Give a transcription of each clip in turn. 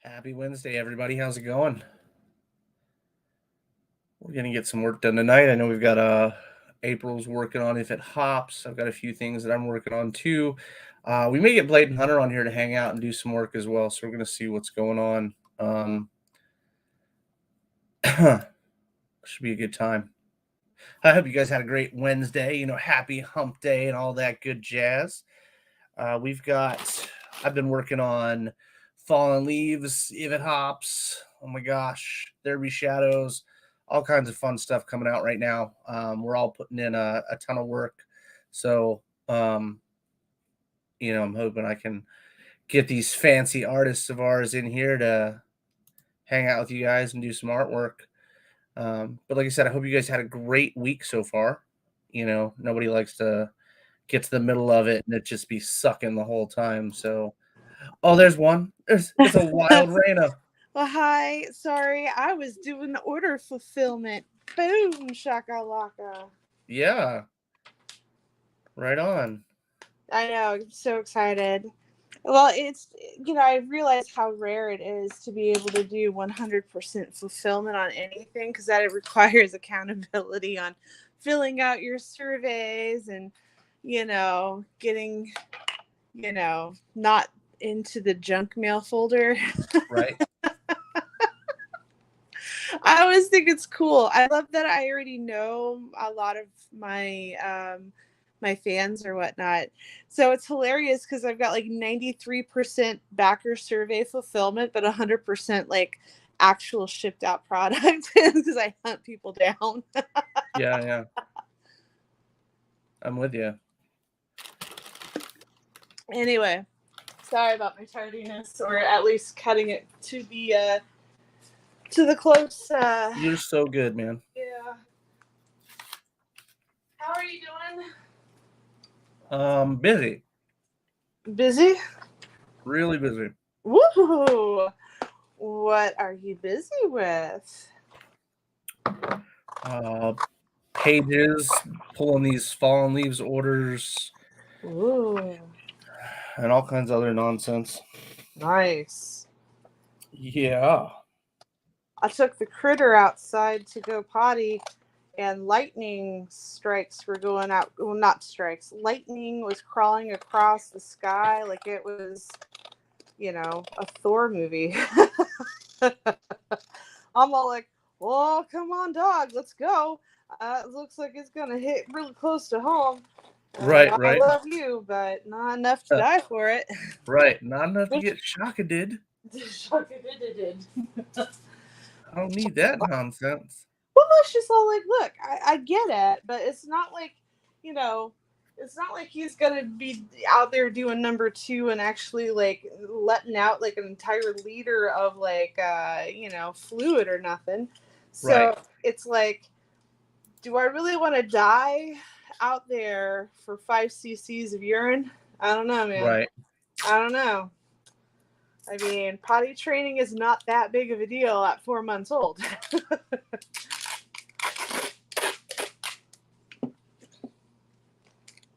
Happy Wednesday, everybody. How's it going? We're gonna get some work done tonight. I know we've got April's working on if it hops. I've got a few things that I'm working on too. We may get Blade and Hunter on here to hang out and do some work as well. So we're gonna see what's going on. Should be a good time. I hope you guys had a great Wednesday. Happy Hump Day and all that good jazz. I've been working on Fallen Leaves, If It Hops. Oh my gosh, There Be Shadows, all kinds of fun stuff coming out right now. We're all putting in a ton of work. So, I'm hoping I can get these fancy artists of ours in here to hang out with you guys and do some artwork. But like I said, I hope you guys had a great week so far. Nobody likes to get to the middle of it and it just be sucking the whole time. So, oh, there's one. It's a wild Raina. Well, hi. Sorry, I was doing order fulfillment. Boom, shakalaka. Yeah, right on. I know. I'm so excited. Well, I realize how rare it is to be able to do 100% fulfillment on anything because that it requires accountability on filling out your surveys and, getting, not into the junk mail folder. Right. I always think it's cool. I love that I already know a lot of my fans or whatnot. So it's hilarious because I've got like 93% backer survey fulfillment, but 100% like actual shipped out product because I hunt people down. Yeah. I'm with you. Anyway, sorry about my tardiness, or at least cutting it to the close. You're so good, man. Yeah. How are you doing? Busy. Busy? Really busy. Woohoo! What are you busy with? Pages, pulling these Fallen Leaves orders, Ooh, and all kinds of other nonsense. nice. Yeah. I took the critter outside to go potty, and lightning strikes were going out. Well, not strikes. Lightning was crawling across the sky like it was, a Thor movie. I'm all like, "Oh, come on, dog, let's go." It looks like it's gonna hit really close to home. Right. I love you, but not enough to die for it. Right. Not enough to get shockeded. I don't need that nonsense. Well, it's just all like, look, I get it, but it's not like, it's not like he's gonna be out there doing number two and actually like letting out like an entire liter of like fluid or nothing. So Right. it's like, do I really want to die out there for 5 cc's of urine? I don't know, man. Right. I don't know. I mean, potty training is not that big of a deal at 4 months old.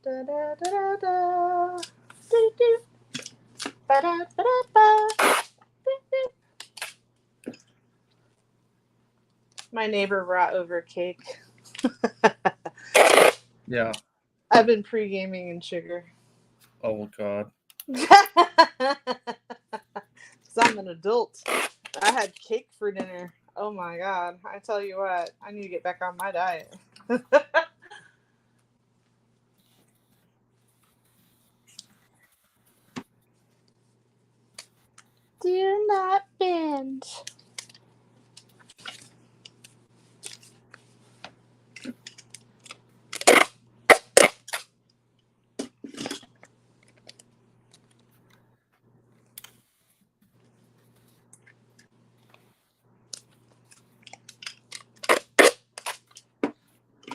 Da, da, da, da. Do, do. Ba, da, ba, da, ba. Do, do. My neighbor brought over cake. Yeah. I've been pre-gaming in sugar. Oh, God. Because I'm an adult. I had cake for dinner. Oh, my God. I tell you what, I need to get back on my diet. Do not bend.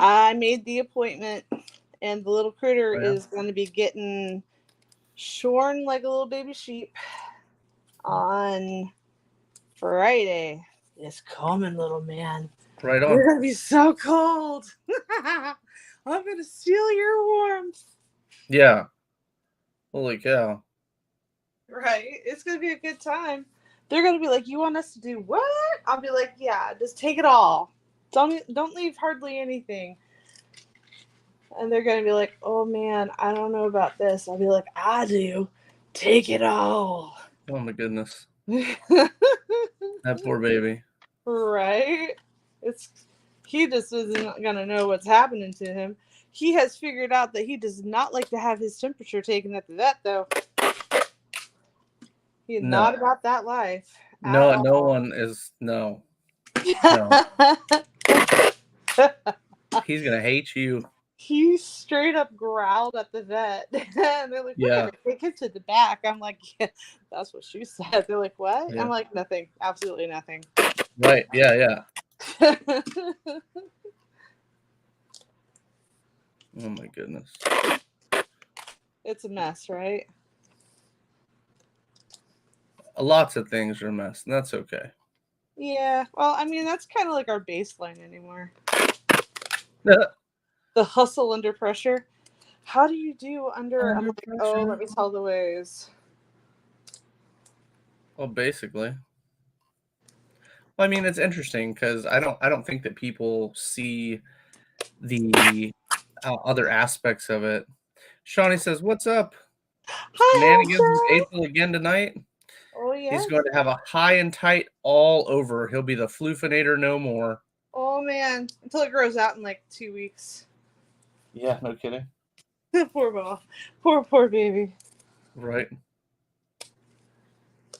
I made the appointment, and the little critter is going to be getting shorn like a little baby sheep on Friday. It's coming, little man. Right on. You're going to be so cold. I'm going to steal your warmth. Yeah. Holy cow. Right. It's going to be a good time. They're gonna be like, "You want us to do what?" I'll be like, "Yeah, just take it all. Don't leave hardly anything." And they're gonna be like, "Oh man, I don't know about this." I'll be like, "I do. Take it all." Oh my goodness. That poor baby. Right? He just isn't gonna know what's happening to him. He has figured out that he does not like to have his temperature taken at the vet, though. He is No. not about that life at No, no all. one is no. No. He's gonna hate you. He straight up growled at the vet. And they're like, "We're Yeah. gonna take him to the back." I'm like, "Yeah, that's what she said." They're like, "What?" Yeah. I'm like, "Nothing. Absolutely nothing." Right. Yeah, yeah. Oh my goodness. It's a mess, right? Lots of things are a mess, and that's okay. Yeah. Well, I mean, that's kind of like our baseline anymore. The hustle under pressure. How do you do under? I'm Under like, oh, pressure. let me tell the ways. Well, basically. Well, I mean, it's interesting because I don't think that people see the other aspects of it. Shawnee says, "What's up? Hi, Shenanigans with Asha. April again tonight. Oh He's yes. going to have a high and tight all over. He'll be the floofinator no more." Oh man, until it grows out in like 2 weeks. Yeah, no kidding. Poor ball. Poor baby. Right.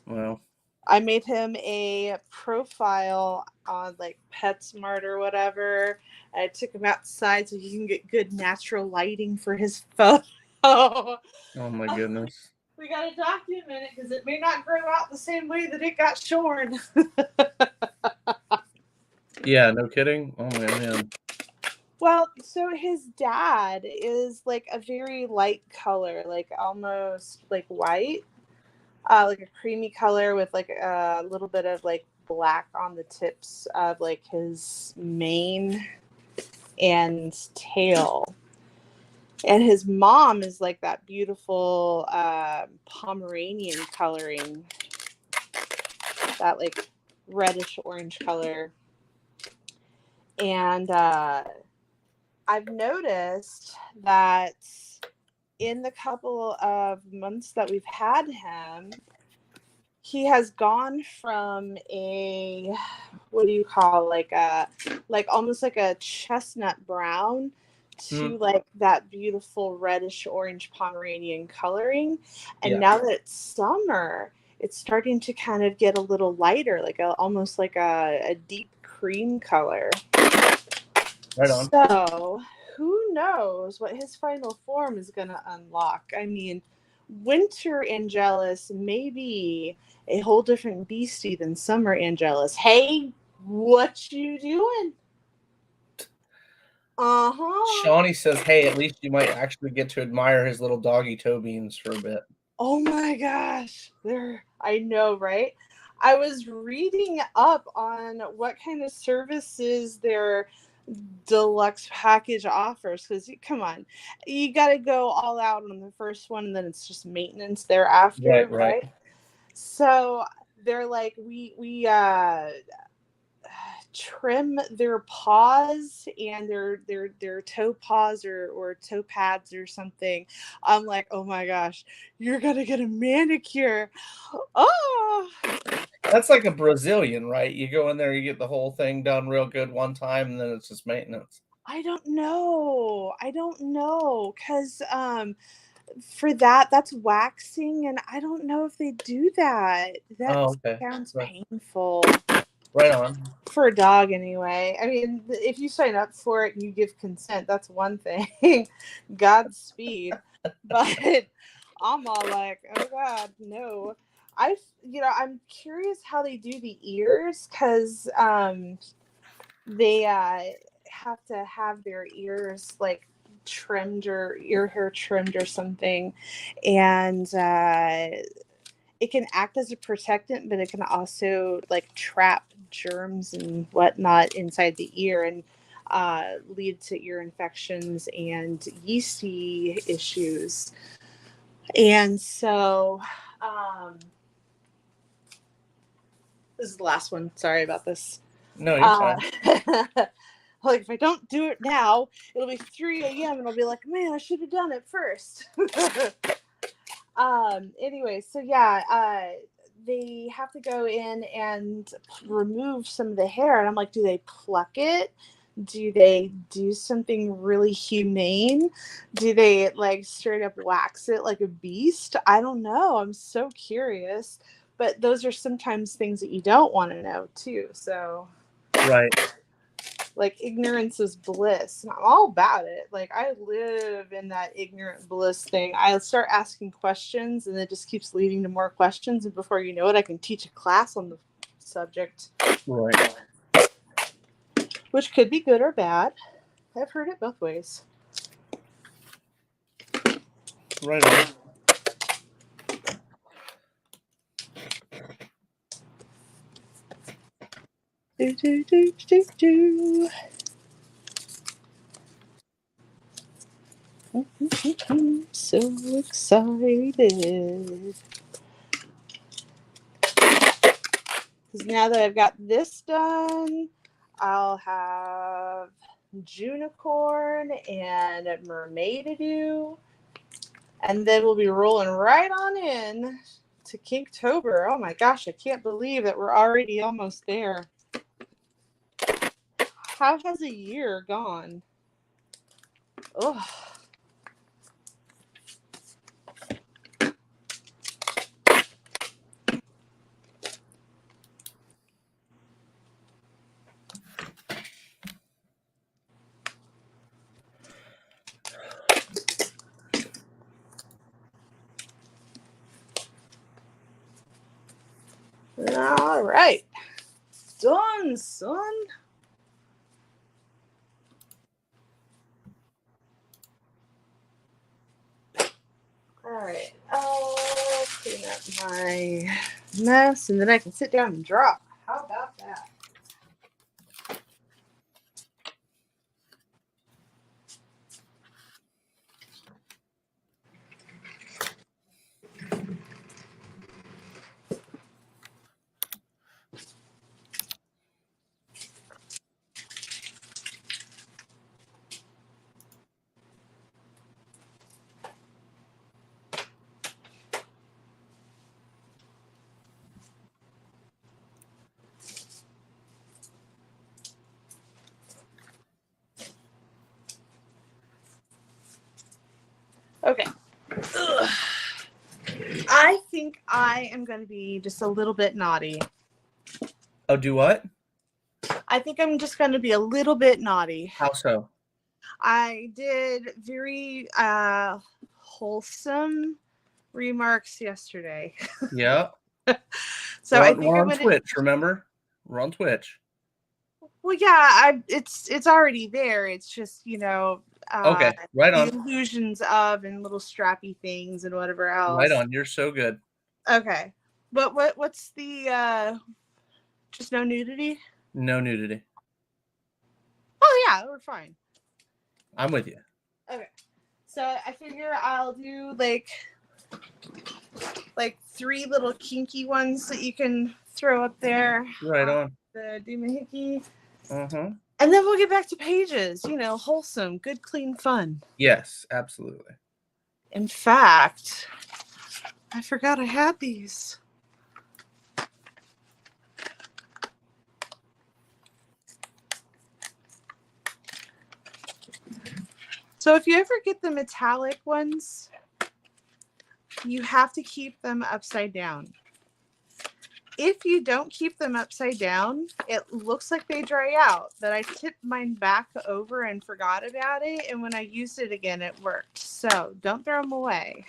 Well, I made him a profile on like PetSmart or whatever. I took him outside so he can get good natural lighting for his photo. oh my goodness. We gotta document it because it may not grow out the same way that it got shorn. Yeah, no kidding. Oh my man. Well, so his dad is like a very light color, like almost like white, like a creamy color with like a little bit of like black on the tips of like his mane and tail. And his mom is like that beautiful Pomeranian coloring, that like reddish orange color. And I've noticed that in the couple of months that we've had him, he has gone from a, what do you call, like almost like a chestnut brown Hmm. to like that beautiful reddish orange Pomeranian coloring. And Yeah. now that it's summer, it's starting to kind of get a little lighter, like almost like a deep cream color. Right on. So, who knows what his final form is going to unlock? I mean, Winter Angelus may be a whole different beastie than Summer Angelus. Hey, what you doing? Uh-huh. Shawnee says, "Hey, at least you might actually get to admire his little doggy toe beans for a bit." Oh my gosh. I know, right? I was reading up on what kind of services their deluxe package offers, because come on, you got to go all out on the first one and then it's just maintenance thereafter, Right, right. right? So they're like, we trim their paws and their toe paws or toe pads or something. I'm like, oh my gosh, you're gonna get a manicure. Oh, That's like a Brazilian, right? You go in there, you get the whole thing done real good one time, and then it's just maintenance. I don't know because for that's waxing, and I don't know if they do that. That Oh, okay. sounds Right, painful. right on. For a dog anyway. I mean, if you sign up for it and you give consent, that's one thing. Godspeed. But I'm all like, oh god, no. I'm curious how they do the ears, because they have to have their ears like trimmed or ear hair trimmed or something. And it can act as a protectant, but it can also like trap germs and whatnot inside the ear and lead to ear infections and yeasty issues. And so, um, This is the last one. Sorry about this. No, you're fine. Like, if I don't do it now, it'll be 3 a.m. and I'll be like, man, I should have done it first. Anyway, so yeah, they have to go in and remove some of the hair. And I'm like, do they pluck it? Do they do something really humane? Do they like straight up wax it like a beast? I don't know. I'm so curious. But those are sometimes things that you don't want to know too. So Right. like, ignorance is bliss. And I'm all about it. Like, I live in that ignorant bliss thing. I start asking questions and it just keeps leading to more questions. And before you know it, I can teach a class on the subject. Right. Which could be good or bad. I've heard it both ways. Right on. I'm so excited. Because now that I've got this done, I'll have Junicorn and Mermaid to do. And then we'll be rolling right on in to Kinktober. Oh my gosh, I can't believe that we're already almost there. How has a year gone? Oh. All right. Done, son. All right. I'll clean up my mess and then I can sit down and draw. How about that? Okay. Ugh. I think I am going to be just a little bit naughty. Oh, do what? I think I'm just going to be a little bit naughty. How so? I did very wholesome remarks yesterday. Yeah. So I think we're I'm on gonna. Twitch, remember? We're on Twitch. Well, yeah, it's already there. It's just, Okay, right the on. illusions of and little strappy things and whatever else. Right on. You're so good. Okay, but what's the just no nudity? No nudity. Oh yeah, we're fine. I'm with you. Okay, so I figure I'll do like 3 little kinky ones that you can throw up there. Right on. The doohickey. Uh-huh. And then we'll get back to pages. Wholesome, good, clean fun. Yes, absolutely. In fact, I forgot I had these. So if you ever get the metallic ones, you have to keep them upside down. If you don't keep them upside down, it looks like they dry out. But I tipped mine back over and forgot about it. And when I used it again, it worked. So don't throw them away.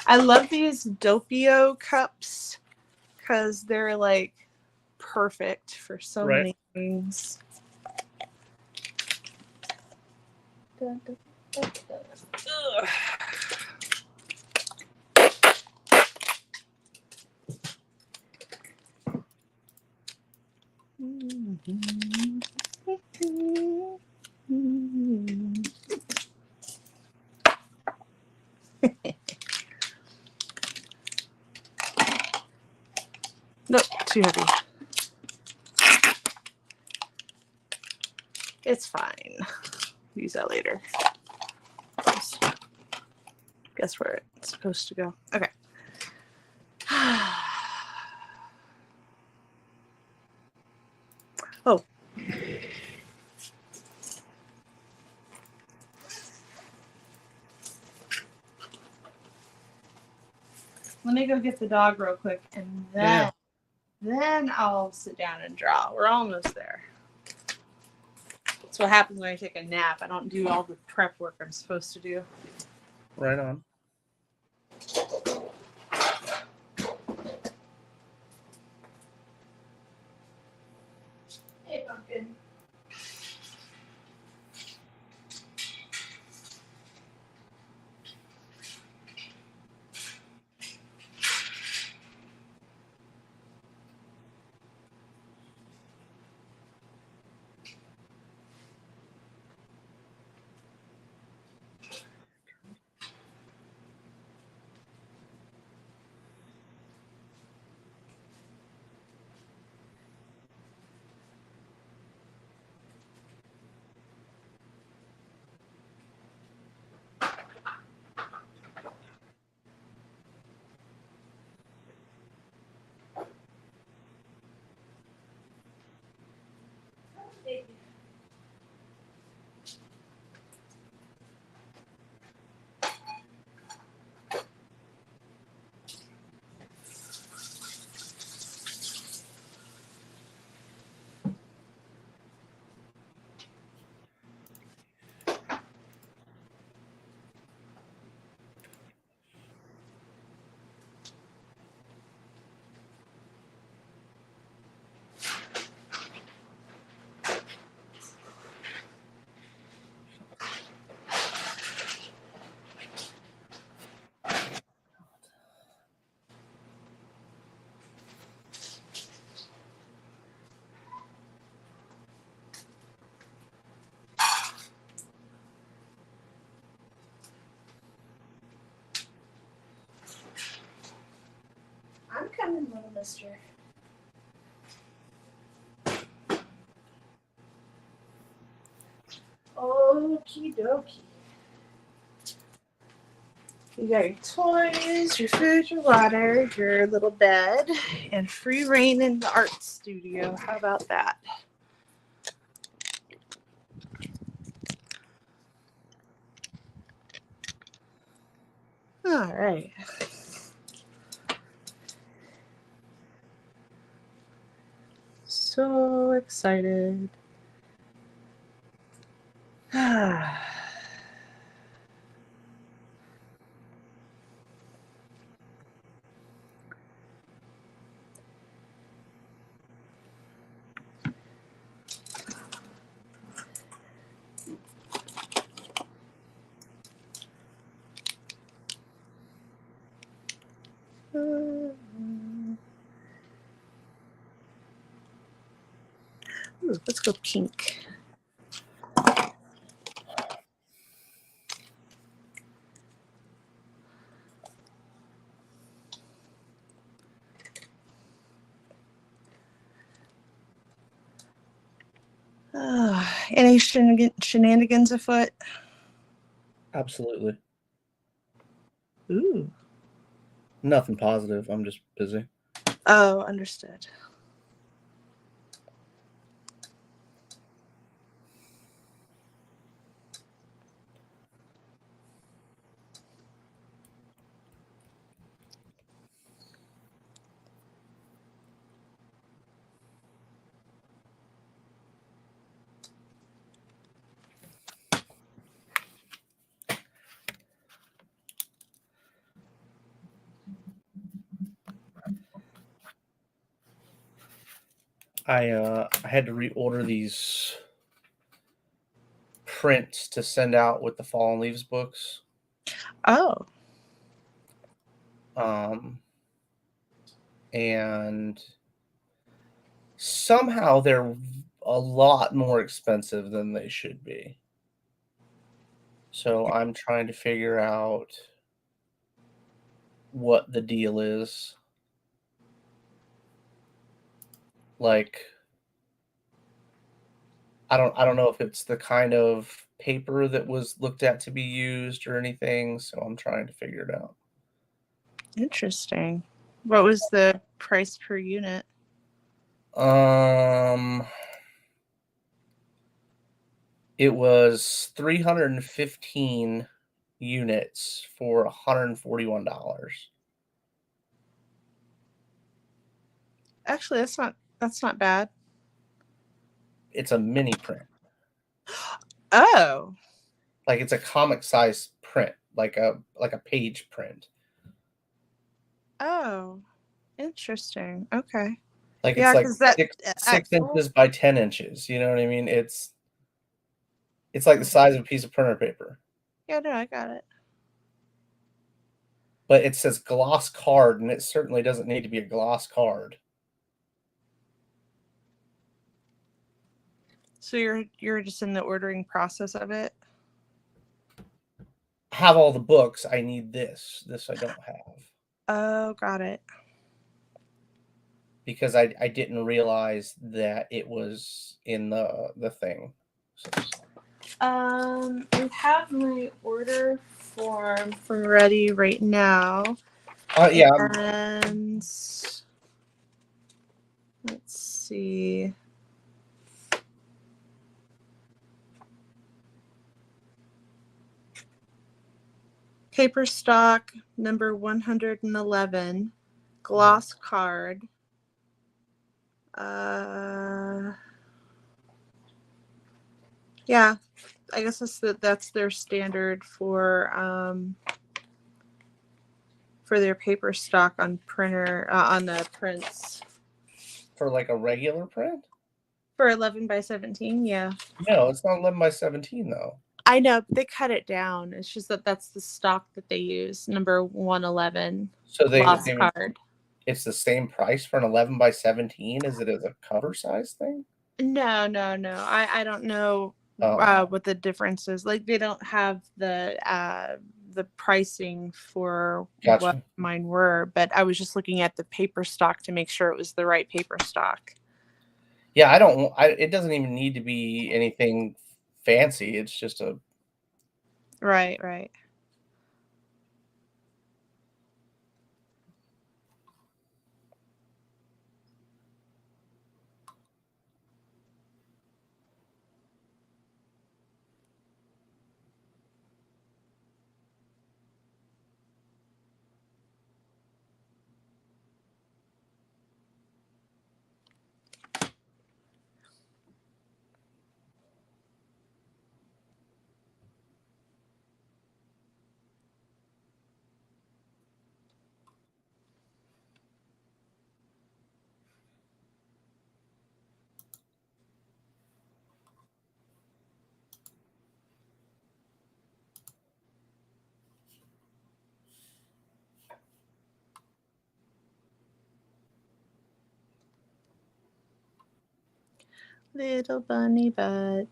I love these Doppio cups because they're like perfect for so many things. Ugh. Nope, too heavy. It's fine. Use that later. Guess where it's supposed to go. Okay. Oh. Let me go get the dog real quick, and then I'll sit down and draw. We're almost there. That's what happens when I take a nap. I don't do all the prep work I'm supposed to do. Right on. Hey, pumpkin. I'm coming, little mister. Okie dokie. You got your toys, your food, your water, your little bed, and free reign in the art studio. How about that? All right. So excited. Ooh, let's go pink. Any shenanigans afoot? Absolutely. Ooh. Nothing positive. I'm just busy. Oh, understood. I had to reorder these prints to send out with the Fallen Leaves books. Oh. And somehow they're a lot more expensive than they should be. So I'm trying to figure out what the deal is. Like, I don't know if it's the kind of paper that was looked at to be used or anything, so I'm trying to figure it out. Interesting. What was the price per unit? It was 315 units for $141. Actually, that's not bad. It's a mini print. Oh. Like it's a comic size print, like a page print. Oh. Interesting. Okay. Like it's Yeah, like because that at six full. inches by 10 inches. You know what I mean? It's like the size of a piece of printer paper. Yeah, no, I got it. But it says gloss card, and it certainly doesn't need to be a gloss card. So you're just in the ordering process of it? I have all the books. I need this. This I don't have. Oh, got it. Because I didn't realize that it was in the thing. So. I have my order form ready right now. Yeah. And let's see. Paper stock number 111, gloss card. Yeah, I guess that's their standard for their paper stock on printer on the prints. For like a regular print? For 11 by 17, yeah. No, it's not 11 by 17 though. I know, but they cut it down. It's just that's the stock that they use, number 111. So gloss card. It's the same price for an 11 by 17 as it is a cover size thing? No. I don't know what the difference is. Like they don't have the pricing for Gotcha. what mine were, but I was just looking at the paper stock to make sure it was the right paper stock. Yeah, it doesn't even need to be anything fancy. It's just a Right. Little bunny butt.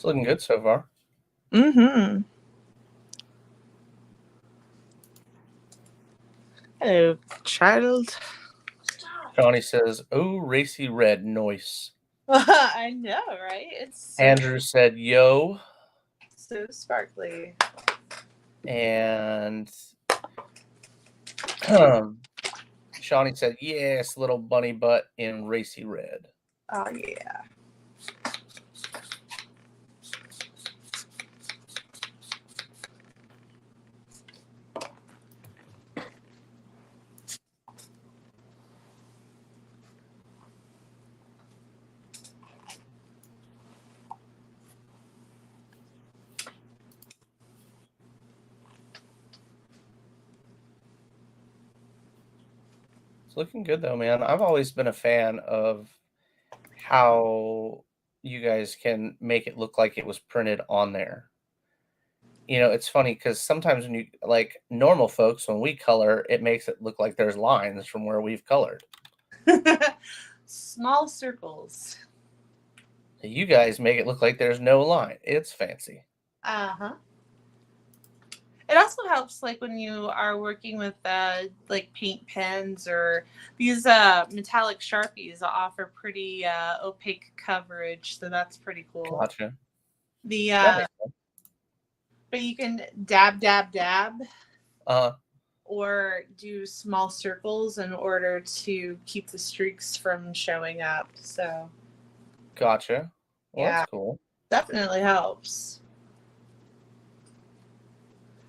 It's looking good so far. Mm-hmm. Hello, child. Johnny says, "Oh, racy red, noise." I know, right? It's so, Andrew said, "Yo," so sparkly. and Shawnee said, "Yes, little bunny butt in racy red." Oh yeah. It's looking good though, man. I've always been a fan of how you guys can make it look like it was printed on there. It's funny because sometimes when you like normal folks, when we color, it makes it look like there's lines from where we've colored. Small circles. You guys make it look like there's no line. It's fancy. Uh-huh. It also helps like when you are working with like paint pens or these metallic Sharpies that offer pretty opaque coverage, so that's pretty cool. Gotcha. The That makes sense. but you can dab dab dab Uh, or do small circles in order to keep the streaks from showing up. So gotcha. Well, yeah, that's cool. definitely helps.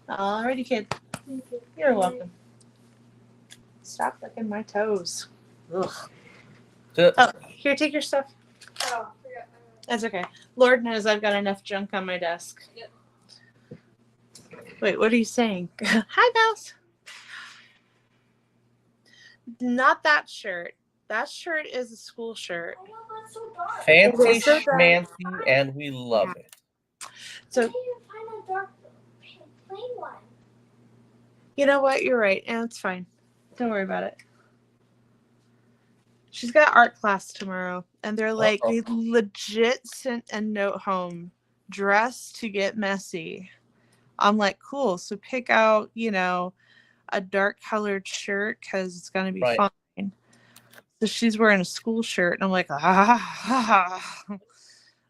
Alrighty, kid. You're welcome. Stop licking my toes. Ugh. Oh, here, take your stuff. Oh, that's okay. Lord knows I've got enough junk on my desk. Yep. Wait, what are you saying? Hi, Mouse. Not that shirt. That shirt is a school shirt. I know, that's so dark. Fancy, so dark. schmancy, and we love it. So, I can't even find a dark plain one. you know what? You're right. And it's fine. Don't worry about it. She's got art class tomorrow. And they're like, they legit sent a note home. Dress to get messy. I'm like, cool. So pick out, a dark colored shirt because it's going to be Right. fine. So she's wearing a school shirt. And I'm like,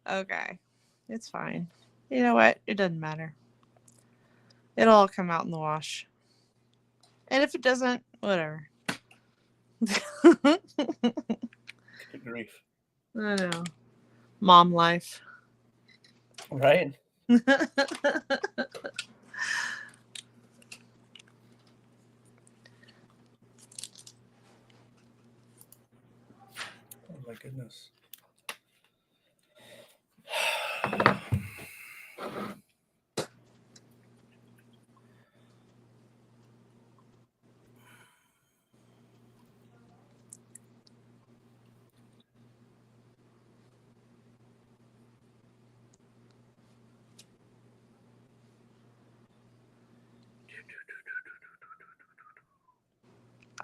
okay. It's fine. You know what? It doesn't matter. It'll all come out in the wash. And if it doesn't, whatever. Good grief. I know. Mom life. Right? Oh my goodness.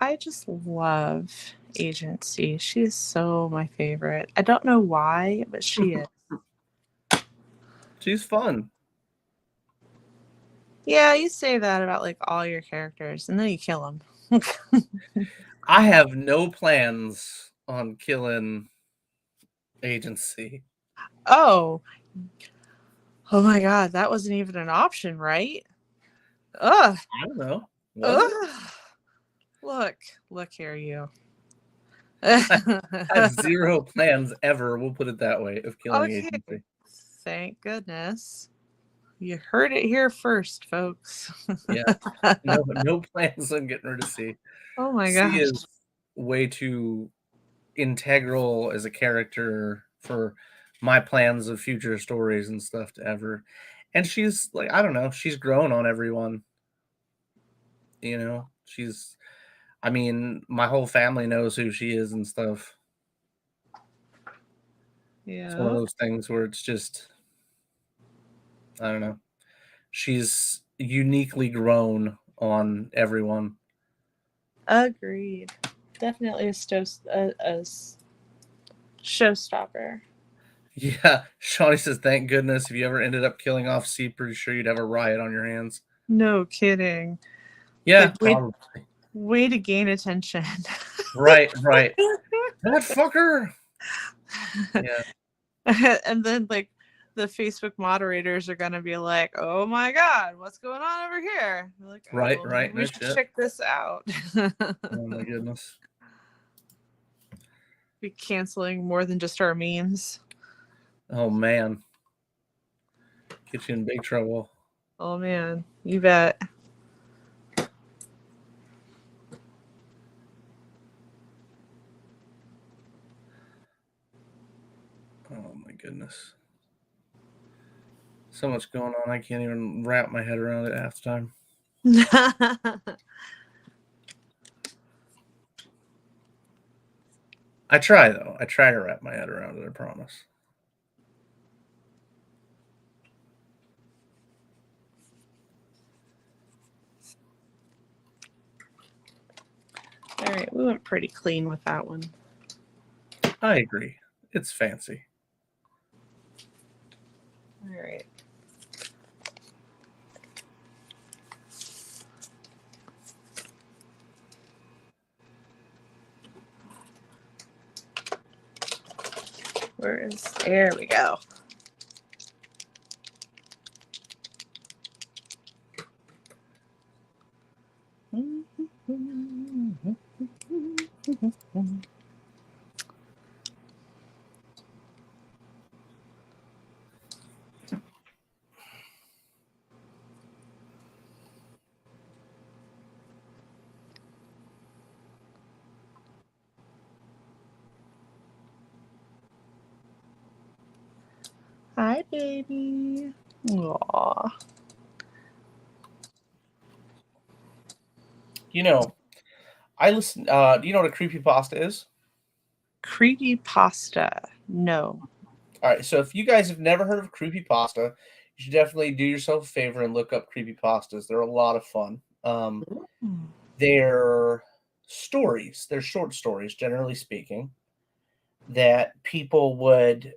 I just love Agency. She is so my favorite. I don't know why, but she is. She's fun. Yeah, you say that about like all your characters, and then you kill them. I have no plans on killing Agency. Oh my God, that wasn't even an option, right? Ugh. I don't know. Look here, you. I have zero plans ever, we'll put it that way, of killing Agency. Thank goodness. You heard it here first, folks. Yeah. No plans on getting rid of C. Oh my gosh. C is way too integral as a character for my plans of future stories and stuff to ever. And she's like, I don't know, she's grown on everyone. I mean, my whole family knows who she is and stuff. Yeah. It's one of those things where it's just, I don't know. She's uniquely grown on everyone. Agreed. Definitely a showstopper. Yeah, Shawnee says, "Thank goodness. If you ever ended up killing off C, pretty sure you'd have a riot on your hands." No kidding. Yeah, Like, probably. way to gain attention. Right. That fucker. Yeah. And then like the Facebook moderators are gonna be like, "Oh my God, what's going on over here?" They're like, Right. "Oh, No we should shit. check this out." Oh my goodness. Be canceling more than just our memes. Oh man. Get you in big trouble. Oh man, you bet. Oh my goodness. So much going on. I can't even wrap my head around it half the time. I try though. I try to wrap my head around it, I promise. All right, we went pretty clean with that one. I agree. It's fancy. All right. There we go. Hi, baby. Aww. You know, I listen. Do you know what a creepypasta is? Creepy pasta. No. All right. So if you guys have never heard of creepypasta, you should definitely do yourself a favor and look up creepypastas. They're a lot of fun. They're stories. They're short stories, generally speaking, that people would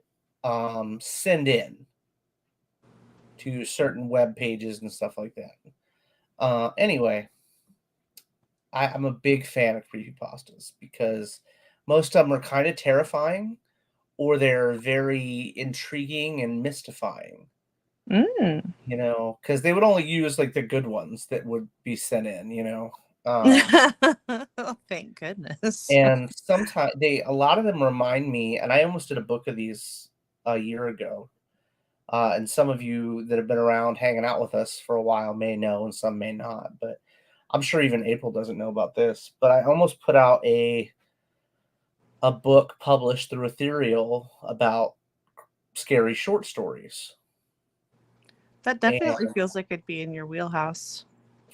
send in to certain web pages and stuff like that. Anyway, I'm a big fan of creepypastas because most of them are kind of terrifying or they're very intriguing and mystifying, because they would only use like the good ones that would be sent in. Oh, thank goodness. And sometimes a lot of them remind me, and I almost did a book of these a year ago. And some of you that have been around hanging out with us for a while may know, and some may not. But I'm sure even April doesn't know about this. But I almost put out a book published through Ethereal about scary short stories. That definitely feels like it'd be in your wheelhouse.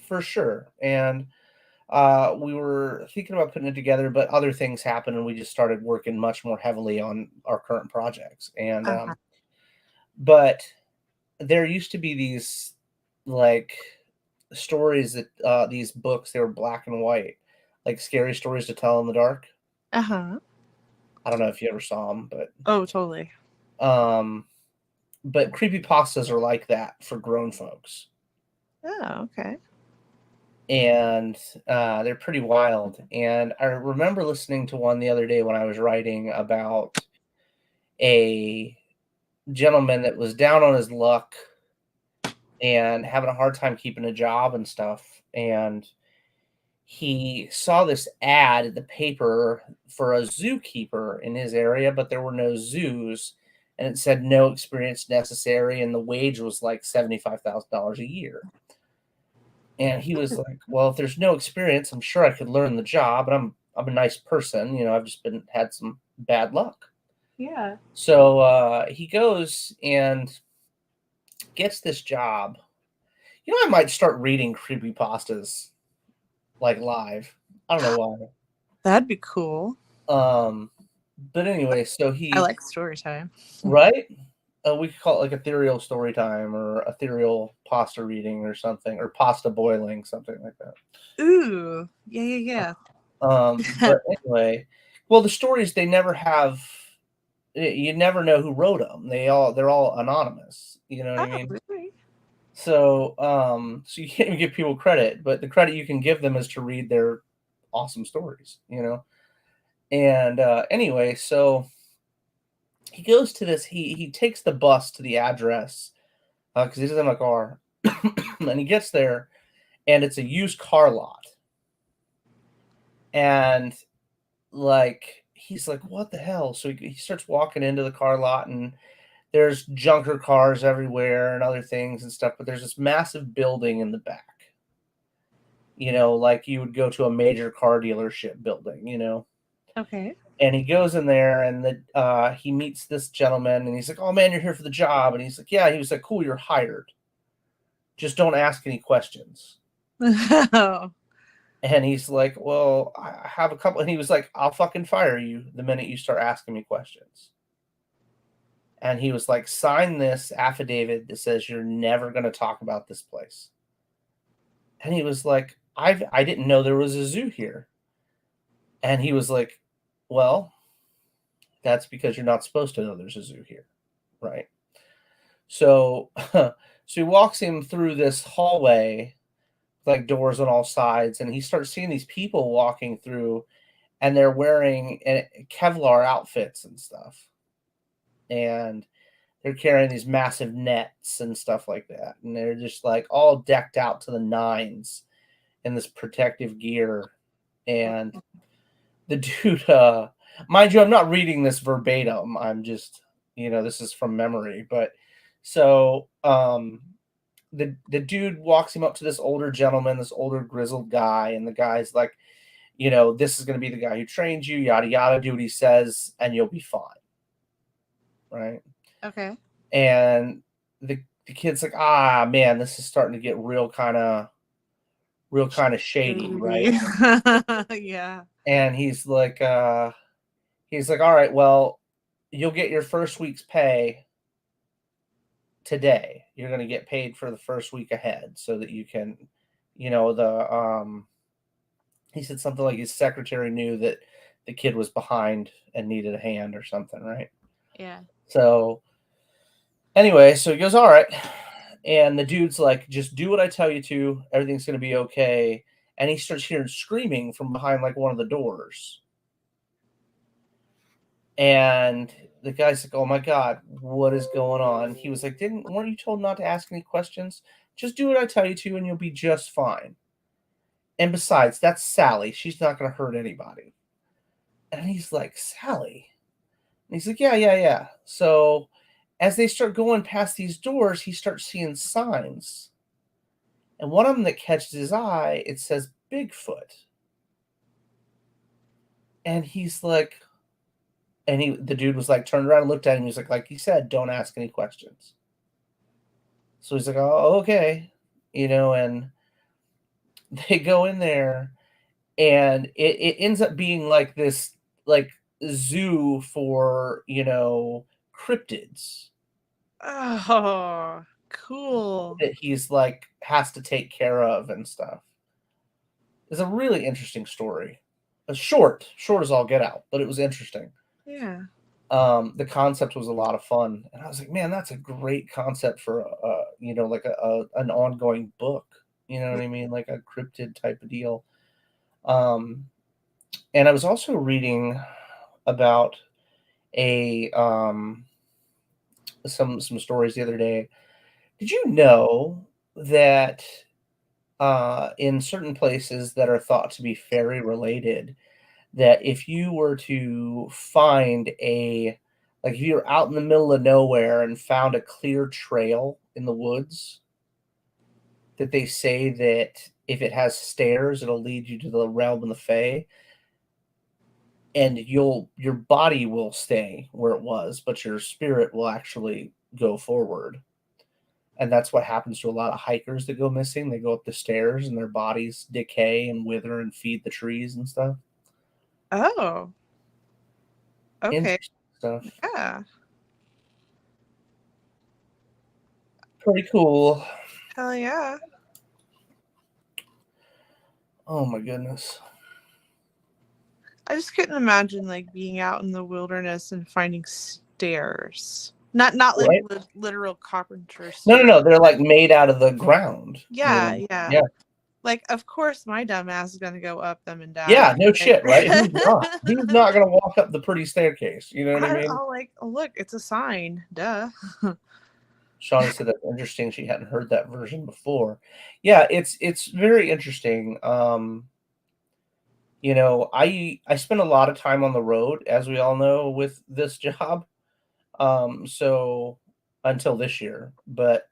For sure. And we were thinking about putting it together, but other things happened, and we just started working much more heavily on our current projects. And but there used to be these like stories that these books, they were black and white, like scary stories to tell in the dark. Uh-huh. I don't know if you ever saw them, but Oh, totally. but creepypastas are like that for grown folks. Oh, okay. And they're pretty wild. And I remember listening to one the other day when I was writing about a gentleman that was down on his luck and having a hard time keeping a job and stuff. And he saw this ad in the paper for a zookeeper in his area, but there were no zoos. And it said no experience necessary. And the wage was like $75,000 a year. And he was like, "Well, if there's no experience, I'm sure I could learn the job. And I'm a nice person, I've just had some bad luck." Yeah. So he goes and gets this job. I might start reading creepypastas like live. I don't know why. That'd be cool. But anyway, so I like story time. right? We could call it like ethereal story time or ethereal pasta reading or something, or pasta boiling, something like that. Ooh, yeah. But anyway, well, the stories, they never have you never know who wrote them. They're all anonymous. You know what I Oh, mean? really? So so you can't even give people credit, but the credit you can give them is to read their awesome stories. And anyway, so he goes to this. He takes the bus to the address because he doesn't have a car, and he gets there, and it's a used car lot, and like he's like, what the hell? So he starts walking into the car lot, and there's junker cars everywhere and other things and stuff, but there's this massive building in the back, like you would go to a major car dealership building. Okay. And he goes in there, and he meets this gentleman, and he's like, oh man, you're here for the job. And he's like, yeah. He was like, cool, you're hired, just don't ask any questions. Oh. And he's like, well, I have a couple. And he was like, I'll fucking fire you the minute you start asking me questions. And he was like, sign this affidavit that says you're never going to talk about this place. And he was like, I didn't know there was a zoo here. And he was like, well, that's because you're not supposed to know there's a zoo here, right? So so he walks him through this hallway, like doors on all sides, and he starts seeing these people walking through, and they're wearing Kevlar outfits and stuff. And they're carrying these massive nets and stuff like that. And they're just like all decked out to the nines in this protective gear. And the dude, mind you, I'm not reading this verbatim. I'm just, this is from memory. But so the dude walks him up to this older gentleman, this older grizzled guy. And the guy's like, this is going to be the guy who trains you, yada, yada, do what he says, and you'll be fine. Right. Okay. And the kid's like, man, this is starting to get real kind of shady, right? Yeah. And he's like, all right, well, you'll get your first week's pay today. You're going to get paid for the first week ahead so that you can, he said something like his secretary knew that the kid was behind and needed a hand or something, right? Yeah. So anyway, so he goes, all right. And the dude's like, just do what I tell you to. Everything's going to be okay. And he starts hearing screaming from behind like one of the doors. And the guy's like, oh my God, what is going on? He was like, weren't you told not to ask any questions? Just do what I tell you to and you'll be just fine. And besides, that's Sally. She's not going to hurt anybody. And he's like, Sally? And he's like, yeah. So as they start going past these doors, he starts seeing signs. And one of them that catches his eye, it says Bigfoot. And he's like, the dude was like, turned around and looked at him. He was like he said, don't ask any questions. So he's like, oh, okay. And they go in there, and it ends up being like this, like zoo for, cryptids. Oh, cool. That he's like has to take care of and stuff. It's a really interesting story. Short as all get out, but it was interesting. Yeah. The concept was a lot of fun, and I was like, man, that's a great concept for like an ongoing book. You know what I mean, like a cryptid type of deal. And I was also reading about some stories the other day. Did you know that in certain places that are thought to be fairy related, that if you were to find like if you were out in the middle of nowhere and found a clear trail in the woods, that they say that if it has stairs, it'll lead you to the realm of the fae, and your body will stay where it was, but your spirit will actually go forward. And that's what happens to a lot of hikers that go missing. They go up the stairs and their bodies decay and wither and feed the trees and stuff. Oh. Okay. Interesting stuff. Yeah. Pretty cool. Hell yeah. Oh my goodness. I just couldn't imagine like being out in the wilderness and finding stairs. Not like Right? literal carpenter No, stairs. they're like made out of the ground. Yeah, Yeah. Like, of course, my dumb ass is gonna go up them and die. Yeah, no shit, right? Like, Who's not? Who's not gonna walk up the pretty staircase? You know what I mean? I'll like, oh, look, it's a sign. Duh. Shawnee said that's interesting. She hadn't heard that version before. Yeah, it's very interesting. I spend a lot of time on the road, as we all know, with this job. So until this year, but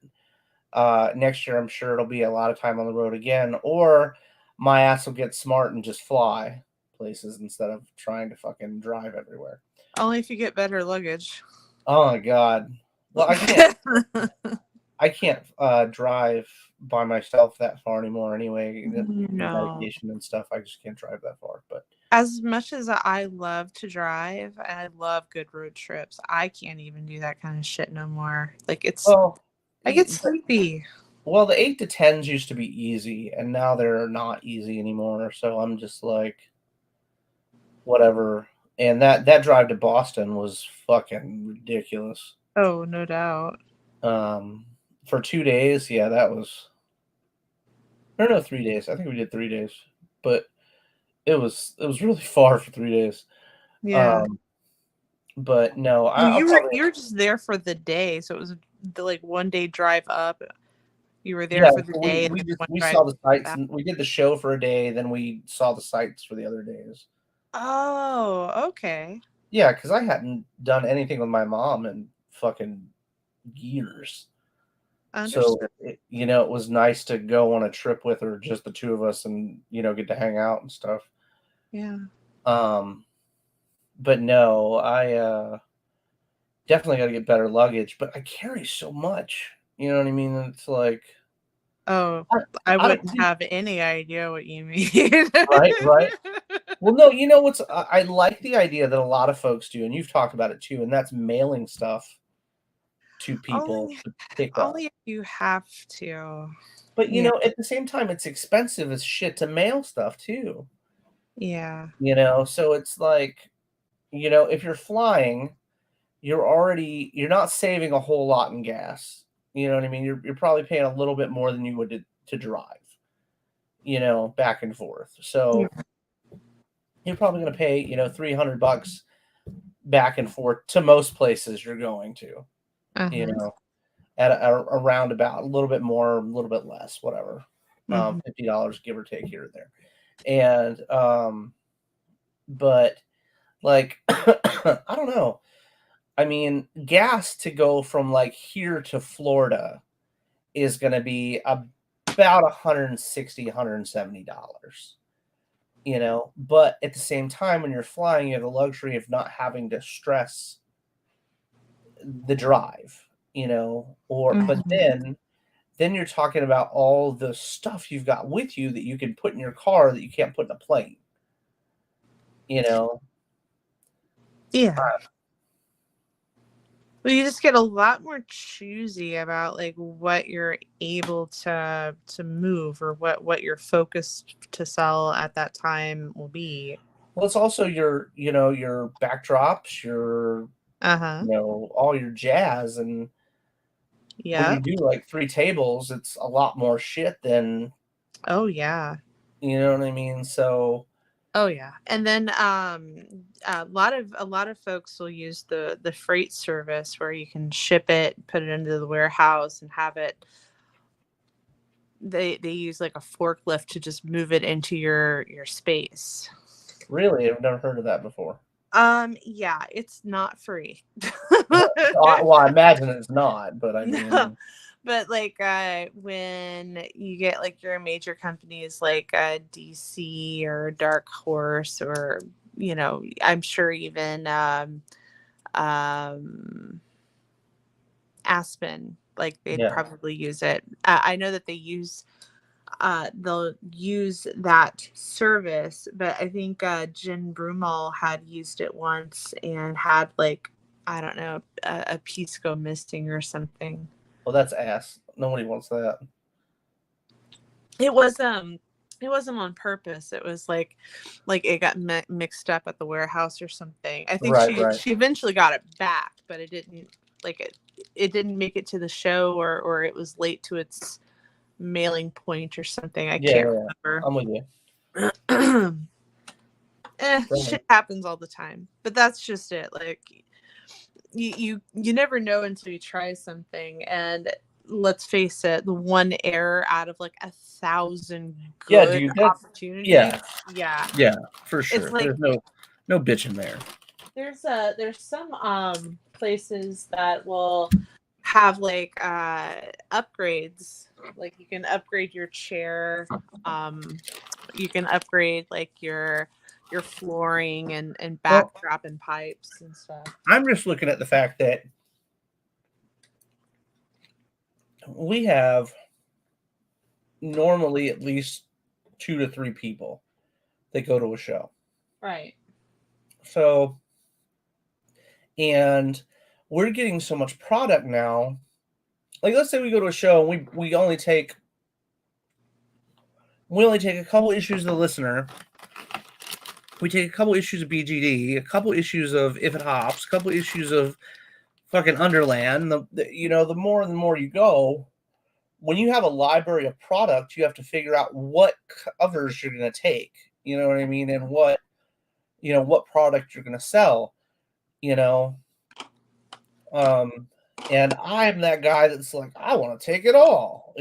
next year I'm sure it'll be a lot of time on the road again, or my ass will get smart and just fly places instead of trying to fucking drive everywhere. Only if you get better luggage. Oh my god. Well, I can't drive by myself that far anymore anyway. No. Medication and stuff. I just can't drive that far. But As much as I love to drive and I love good road trips, I can't even do that kind of shit no more. Like I get sleepy. Well, the 8 to 10s used to be easy, and now they're not easy anymore. So I'm just like, whatever. And that drive to Boston was fucking ridiculous. Oh, no doubt. For 2 days, yeah, that was. No, 3 days. I think we did 3 days, but it was really far for 3 days. Yeah. But no, you were just there for the day, so it was the like 1 day drive up. You were there for the day, and we saw the sights, and we did the show for a day. Then we saw the sights for the other days. Oh, okay. Yeah, because I hadn't done anything with my mom in fucking years. Understood. So it was nice to go on a trip with her, just the two of us, and get to hang out and stuff. Yeah. But no, I definitely got to get better luggage. But I carry so much. You know what I mean? It's like, oh, I wouldn't have any idea what you mean. Right. Well, no, what's I like the idea that a lot of folks do, and you've talked about it too, and that's mailing stuff to people to pick up. Only if you have to. But at the same time, it's expensive as shit to mail stuff too. Yeah. So it's like, if you're flying, you're not saving a whole lot in gas. You know what I mean? You're probably paying a little bit more than you would to drive, back and forth. So you're probably going to pay, $300 back and forth to most places you're going to, at a roundabout, a little bit more, a little bit less, whatever, $50 give or take here or there. And, but like, I don't know. I mean, gas to go from like here to Florida is going to be about $160, $170. But at the same time, when you're flying, you have the luxury of not having to stress the drive, but then you're talking about all the stuff you've got with you that you can put in your car that you can't put in a plane, Yeah. Well, you just get a lot more choosy about like what you're able to move or what you're focused to sell at that time will be. Well, it's also your backdrops, your all your jazz, and when you do like 3 tables, it's a lot more shit than. Oh yeah. You know what I mean? So. Oh yeah, and then a lot of folks will use the freight service where you can ship it, put it into the warehouse, and have it. They use like a forklift to just move it into your space. Really, I've never heard of that before. Yeah, it's not free. Well, I imagine it's not, but I mean. No. But like when you get like your major companies like DC or Dark Horse or I'm sure even Aspen, like they'd probably use it. I know that they'll use that service, but I think Jen Brumal had used it once and had like, I don't know, a piece go missing or something. Well, that's ass. Nobody wants that. It was It wasn't on purpose. It was like it got mixed up at the warehouse or something. I think Right. she eventually got it back, but it didn't it didn't make it to the show, or it was late to its mailing point or something. I can't remember. I'm with you. Shit happens all the time, but that's just it. Like you never know until you try something, and let's face it, the one error out of like 1,000 good opportunities. Yeah, for sure. It's like, there's no bitching there. There's some places that will have like upgrades. Like you can upgrade your chair, you can upgrade like your flooring and backdrop and pipes and stuff. I'm just looking at the fact that we have normally at least 2 to 3 people that go to a show. Right. So, and we're getting so much product now. Like, let's say we go to a show and we only take a couple issues of the Listener. We take a couple issues of BGD, a couple issues of If It Hops, a couple issues of fucking Underland. The more and the more you go, when you have a library of product, you have to figure out what covers you're going to take. You know what I mean? And what product you're going to sell. And I'm that guy that's like, I want to take it all.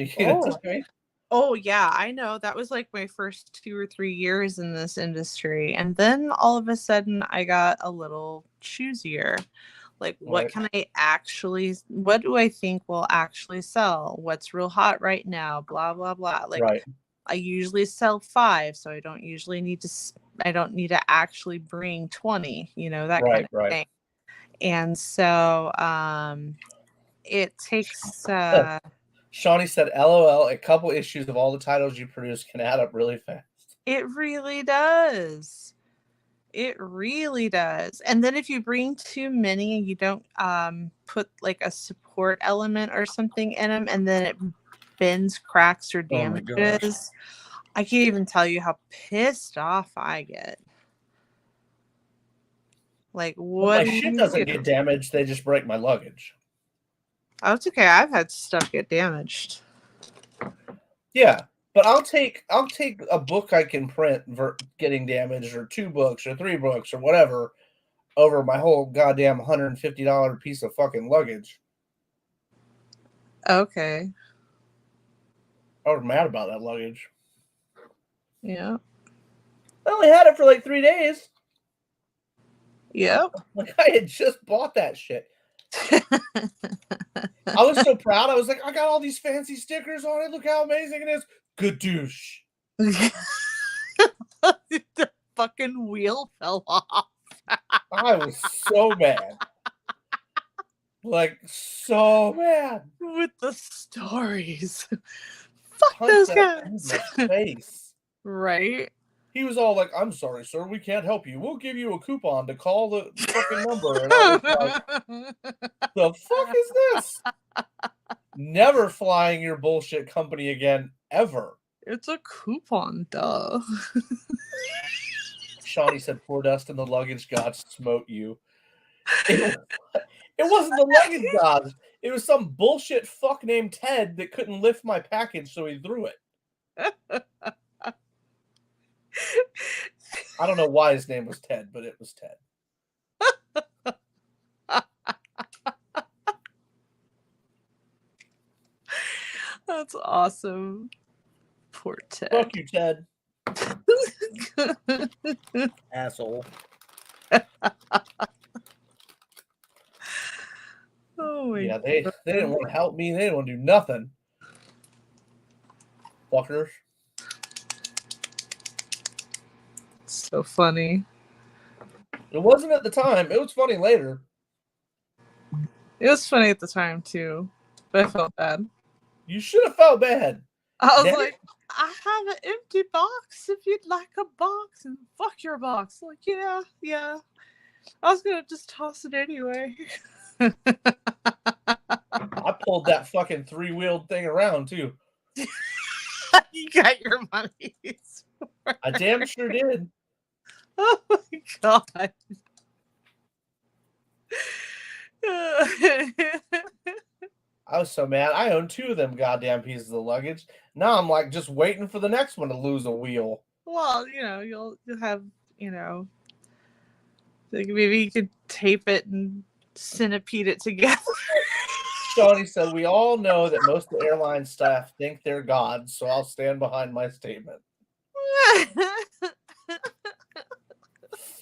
Oh yeah, I know. That was like my first 2 or 3 years in this industry. And then all of a sudden I got a little choosier. Like, what do I think will actually sell? What's real hot right now? Blah, blah, blah. Like, I usually sell 5, so I don't need to actually bring 20, that kind of thing. And so it takes Shawnee said, LOL, a couple issues of all the titles you produce can add up really fast. It really does. It really does. And then if you bring too many and you don't put like a support element or something in them, and then it bends, cracks, or damages, I can't even tell you how pissed off I get. Like, what? My shit doesn't get damaged. They just break my luggage. Oh, it's okay. I've had stuff get damaged. Yeah, but I'll take a book I can print getting damaged, or 2 books, or 3 books, or whatever, over my whole goddamn $150 piece of fucking luggage. Okay. I was mad about that luggage. Yeah. I only had it for like 3 days. Yep. Like, I had just bought that shit. I was so proud. I was like, I got all these fancy stickers on it. Look how amazing it is. Good douche. The fucking wheel fell off. I was so mad. Like, so mad. With the stories. Fuck those guys. Face. Right? He was all like, I'm sorry, sir, we can't help you. We'll give you a coupon to call the fucking number. And I was like, the fuck is this? Never flying your bullshit company again, ever. It's a coupon, duh. Shawnee said, poor dust and the luggage gods smote you. It wasn't the luggage gods. It was some bullshit fuck named Ted that couldn't lift my package, so he threw it. I don't know why his name was Ted, but it was Ted. That's awesome. Poor Ted. Fuck you, Ted. Asshole. Oh my God. They didn't want to help me. They didn't want to do nothing. Fuckers. So funny. It wasn't at the time. It was funny later. It was funny at the time too, but I felt bad. You should have felt bad. I was like, I have an empty box if you'd like a box, and fuck your box. Like, yeah. I was gonna just toss it anyway. I pulled that fucking 3-wheeled thing around too. You got your money. I damn sure did. Oh my god. I was so mad. I own 2 of them goddamn pieces of luggage. Now I'm like just waiting for the next one to lose a wheel. Well, you'll have, like maybe you could tape it and centipede it together. Shawnee said, we all know that most of the airline staff think they're gods, so I'll stand behind my statement.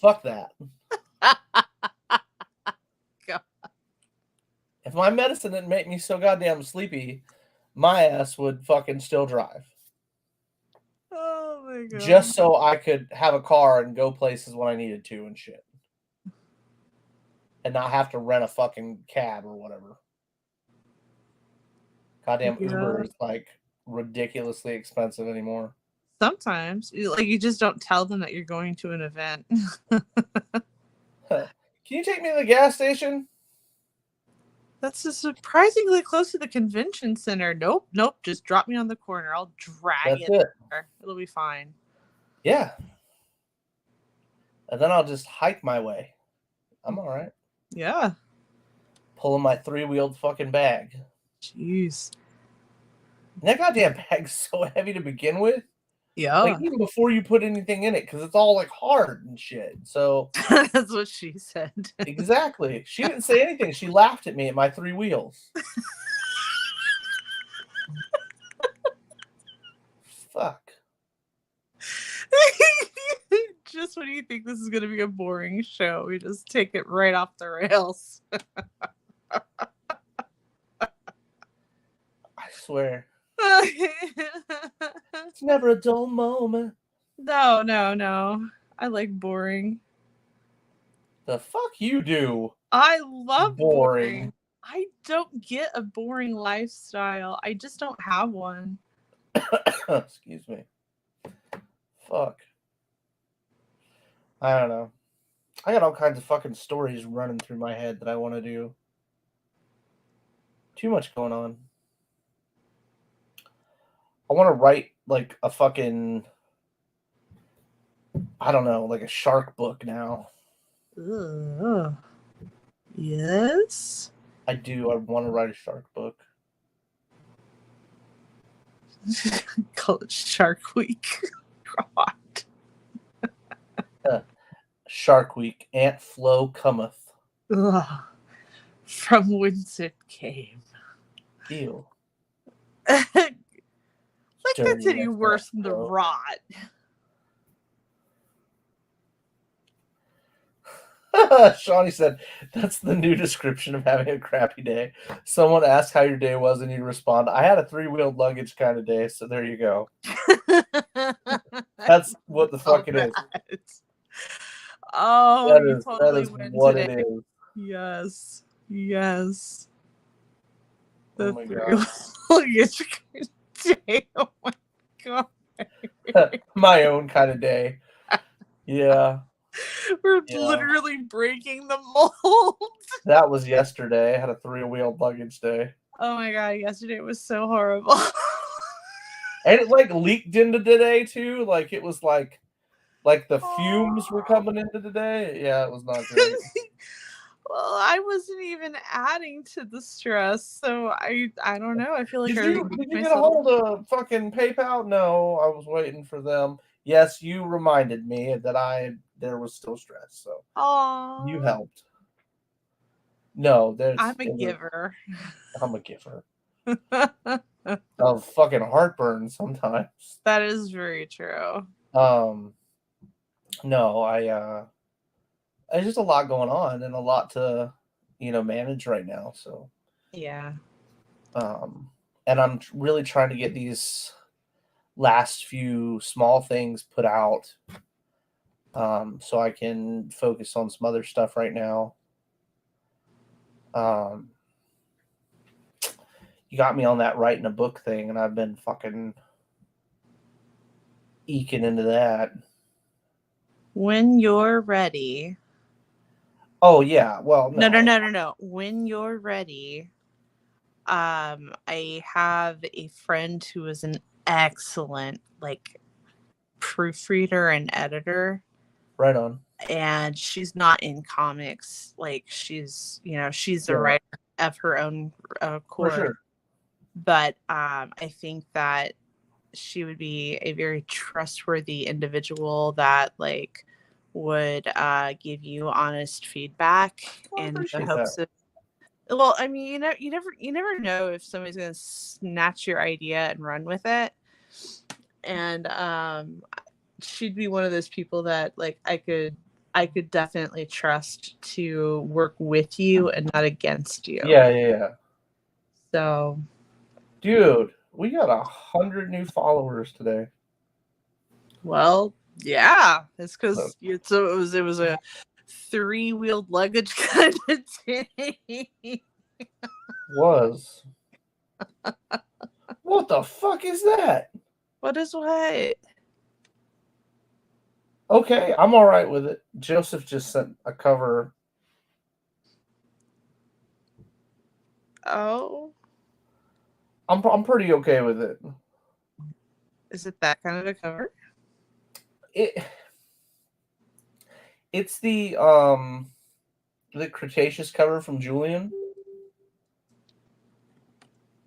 Fuck that. God. If my medicine didn't make me so goddamn sleepy, my ass would fucking still drive. Oh my god. Just so I could have a car and go places when I needed to and shit. And not have to rent a fucking cab or whatever. Goddamn Yeah. Uber is like ridiculously expensive anymore. Sometimes, you just don't tell them that you're going to an event. Can you take me to the gas station? That's just surprisingly close to the convention center. Nope. Just drop me on the corner. I'll drag That's it. there. It'll be fine. Yeah. And then I'll just hike my way. I'm all right. Yeah. Pulling my 3-wheeled fucking bag. Jeez. And that goddamn bag's so heavy to begin with. Yeah. Like, even before you put anything in it, because it's all like hard and shit. So that's what she said. Exactly. She didn't say anything. She laughed at me at my 3 wheels. Fuck. Just when you think this is going to be a boring show, we just take it right off the rails. I swear. It's never a dull moment. No. I like boring. The fuck you do? I love boring. I don't get a boring lifestyle. I just don't have one. Excuse me. Fuck. I don't know. I got all kinds of fucking stories running through my head that I want to do. Too much going on. I want to write like a fucking, I don't know, like a shark book now. Yes. I do. I want to write a shark book. Call it Shark Week. God. Shark Week. Aunt Flo cometh. Ugh. From whence it came. Ew. Like Dirty that's any ass worse Aunt than the Flo. rot. Shawnee said, that's the new description of having a crappy day. Someone asked how your day was, and you respond, I had a 3-wheeled luggage kind of day, so there you go. That's what the fuck it is. Oh, That you is, totally that is win what today. it is. Yes. Oh The my luggage day. Oh my god. My own kind of day. Yeah. We're literally breaking the mold. That was yesterday. I had a 3-wheeled luggage day. Oh my god, yesterday was so horrible. And it like leaked into today too. Like it was like the fumes were coming into today. Yeah, it was not great. Well, I wasn't even adding to the stress, so I don't know. I feel like Did you get a hold of fucking PayPal? No, I was waiting for them. Yes, you reminded me that there was still stress, so you helped. No, I'm a giver. I'm a giver. Of fucking heartburn sometimes. That is very true. No, there's just a lot going on and a lot to, manage right now. So yeah. And I'm really trying to get these last few small things put out, so I can focus on some other stuff right now. You got me on that writing a book thing, and I've been fucking eking into that. When you're ready. Oh yeah, well no. When you're ready, I have a friend who is an excellent proofreader and editor, Right on. and she's not in comics. Like she's a Yeah. writer of her own For accord. sure. But I think that she would be a very trustworthy individual that like would give you honest feedback I in the appreciate hopes that. of. Well, I mean, you never know if somebody's gonna snatch your idea and run with it. And she'd be one of those people that like I could definitely trust to work with you and not against you. Yeah. So, Dude, we got 100 new followers today. well, yeah, it's because it was a 3-wheeled luggage kind of day. Was. What the fuck is that? What is what? Okay, I'm all right with it. Joseph just sent a cover. Oh, I'm pretty okay with it. is it that kind of a cover? It's the Cretaceous cover from Julian.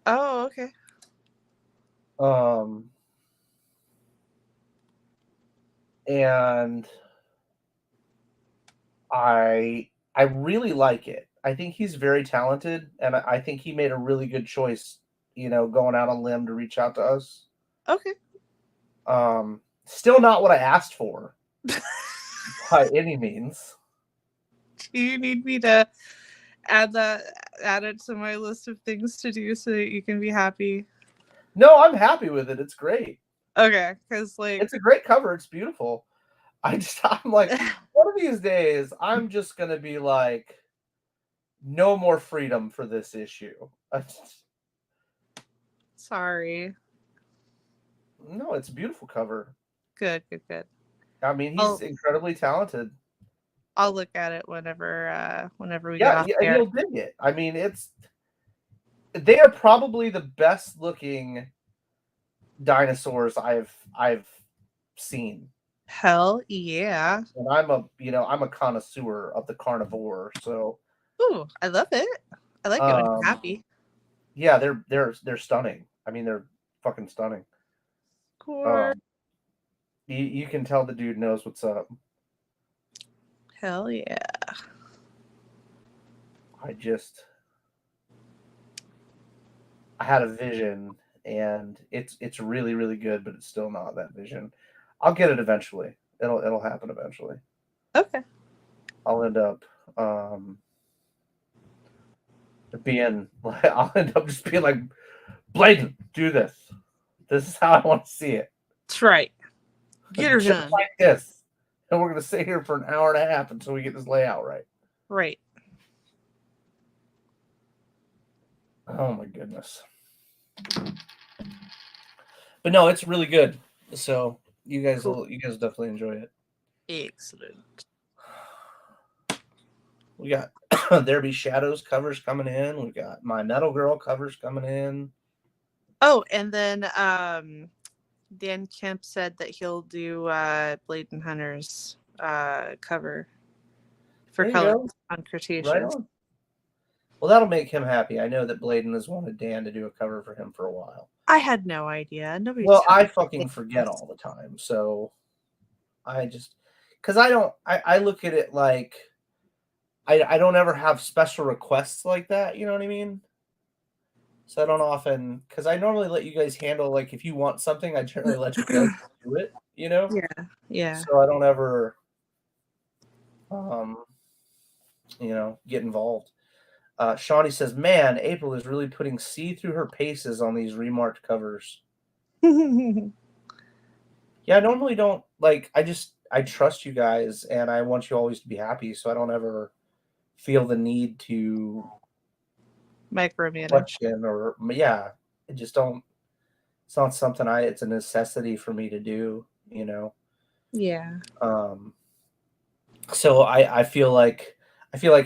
Oh, okay. And I really like it. I think he's very talented, and I think he made a really good choice, going out on a limb to reach out to us. Okay. Still not what I asked for by any means. Do you need me to add it to my list of things to do so that you can be happy? No, I'm happy with it. It's great. Okay, because like it's a great cover. It's beautiful. I'm like, one of these days, I'm just gonna be like, no more freedom for this issue. Sorry. No, it's a beautiful cover. Good. I mean, he's incredibly talented. I'll look at it whenever we Yeah, get off there. you'll dig it. I mean, they are probably the best looking dinosaurs I've seen. Hell yeah. And I'm a connoisseur of the carnivore, so Ooh, I love it. I like it when I'm happy. Yeah, they're stunning. I mean, they're fucking stunning. Cool. You can tell the dude knows what's up. Hell yeah. I had a vision, and it's really, really good, but it's still not that vision. I'll get it eventually. It'll happen eventually. Okay. I'll end up I'll end up just being like, Bladen, do this. This is how I want to see it. That's right. Get her just done. like this. And we're gonna sit here for an hour and a half until we get this layout right. Right. Oh my goodness. But no, it's really good. So you guys definitely enjoy it. Excellent. We got There Be Shadows covers coming in. We got My Metal Girl covers coming in. Oh, and then Dan Kemp said that he'll do Bladen Hunter's cover for color on Cretaceous. Right on. Well, that'll make him happy. I know that Bladen has wanted Dan to do a cover for him for a while. I had no idea. I fucking forget all the time. So I just, because I look at it like, I don't ever have special requests like that. You know what I mean? So I don't often, because I normally let you guys handle, like, if you want something, I generally let you guys do it, Yeah. So I don't ever, get involved. Shawnee says, man, April is really putting C through her paces on these remarked covers. Yeah, I normally don't, I trust you guys, and I want you always to be happy, so I don't ever feel the need to micromanage. I just don't. It's not something it's a necessity for me to do, Yeah. So I feel like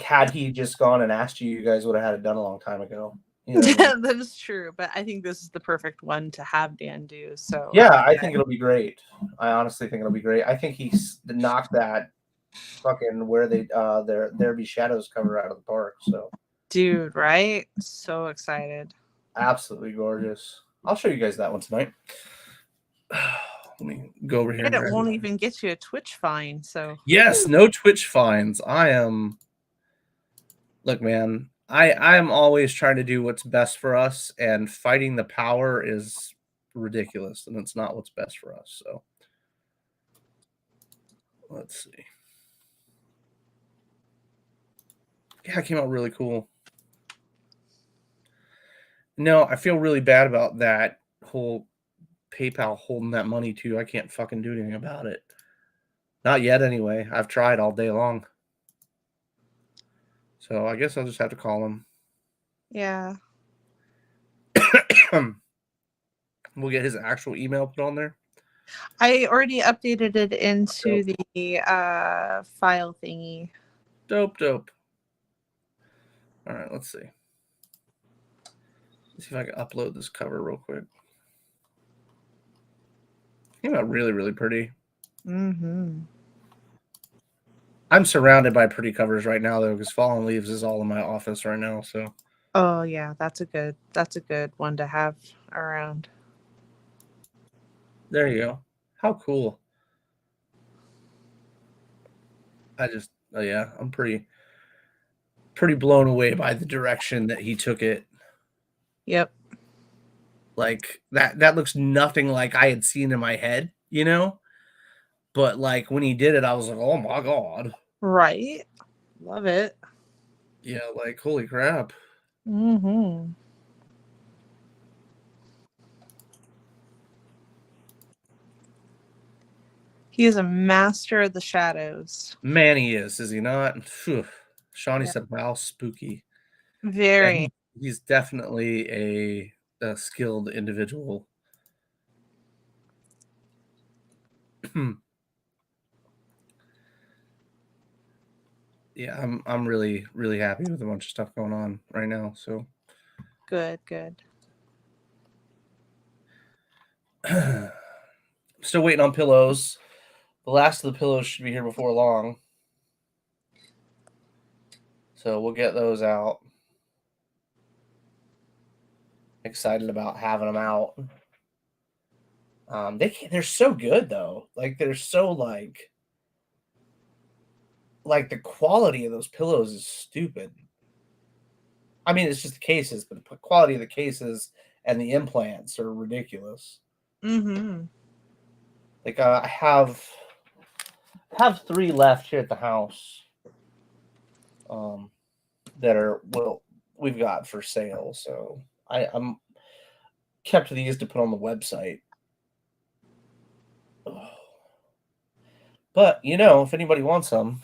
had he just gone and asked you, you guys would have had it done a long time ago. You know what I mean? That is true, but I think this is the perfect one to have Dan do. So Yeah, I think it'll be great. I honestly think it'll be great. I think he's knocked that fucking where they there be shadows cover out of the park. So dude, right? So excited. absolutely gorgeous. I'll show you guys that one tonight. Let me go over here. And And it grab won't it. even get you a Twitch fine. So Yes, no Twitch fines. I am. Look, man. I am always trying to do what's best for us, and fighting the power is ridiculous, and it's not what's best for us. So let's see. Yeah, it came out really cool. No, I feel really bad about that whole PayPal holding that money too. I can't fucking do anything about it. Not yet, anyway. I've tried all day long. So I guess I'll just have to call him. yeah. We'll get his actual email put on there. I already updated it into Dope. the file thingy. Dope. All right, let's see. Let's see if I can upload this cover real quick. Came out really, really pretty. Mm-hmm. I'm surrounded by pretty covers right now, though, because Fallen Leaves is all in my office right now. So Oh yeah, that's a good one to have around. there you go. How cool. Yeah, I'm pretty blown away by the direction that he took it. Yep. Like that looks nothing like I had seen in my head, you know? But like when he did it, I was like, oh my God. Right. Love it. Yeah, like holy crap. Mm-hmm. He is a master of the shadows. Man, he is he not? Phew. Shawnee Yeah. said, wow, spooky. Yeah, Very. he's definitely a skilled individual. Yeah, I'm really, really happy with a bunch of stuff going on right now. So Good. still waiting on pillows. The last of the pillows should be here before long. So we'll get those out. Excited about having them out. They're so good though. Like they're so like the quality of those pillows is stupid. I mean, it's just the cases, but the quality of the cases and the implants are ridiculous. Mm-hmm. Like I have 3 left here at the house. That are we've got for sale. So I'm kept these to put on the website. But if anybody wants them,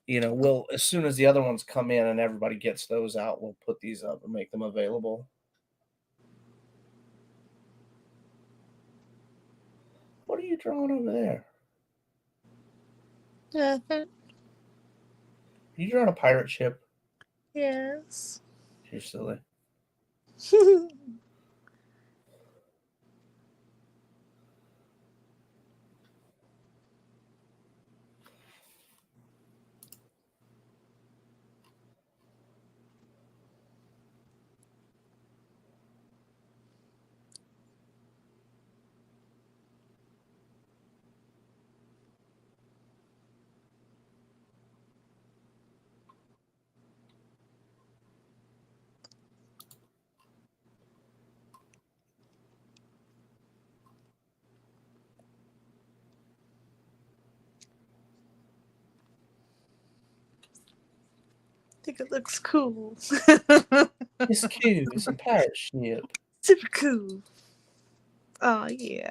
we'll as soon as the other ones come in and everybody gets those out, we'll put these up and make them available. What are you drawing over there? Nothing. Are you drawing a pirate ship? Yes. You're silly. I think it looks cool. It's cute. It's a pirate ship. Super cool. Oh yeah.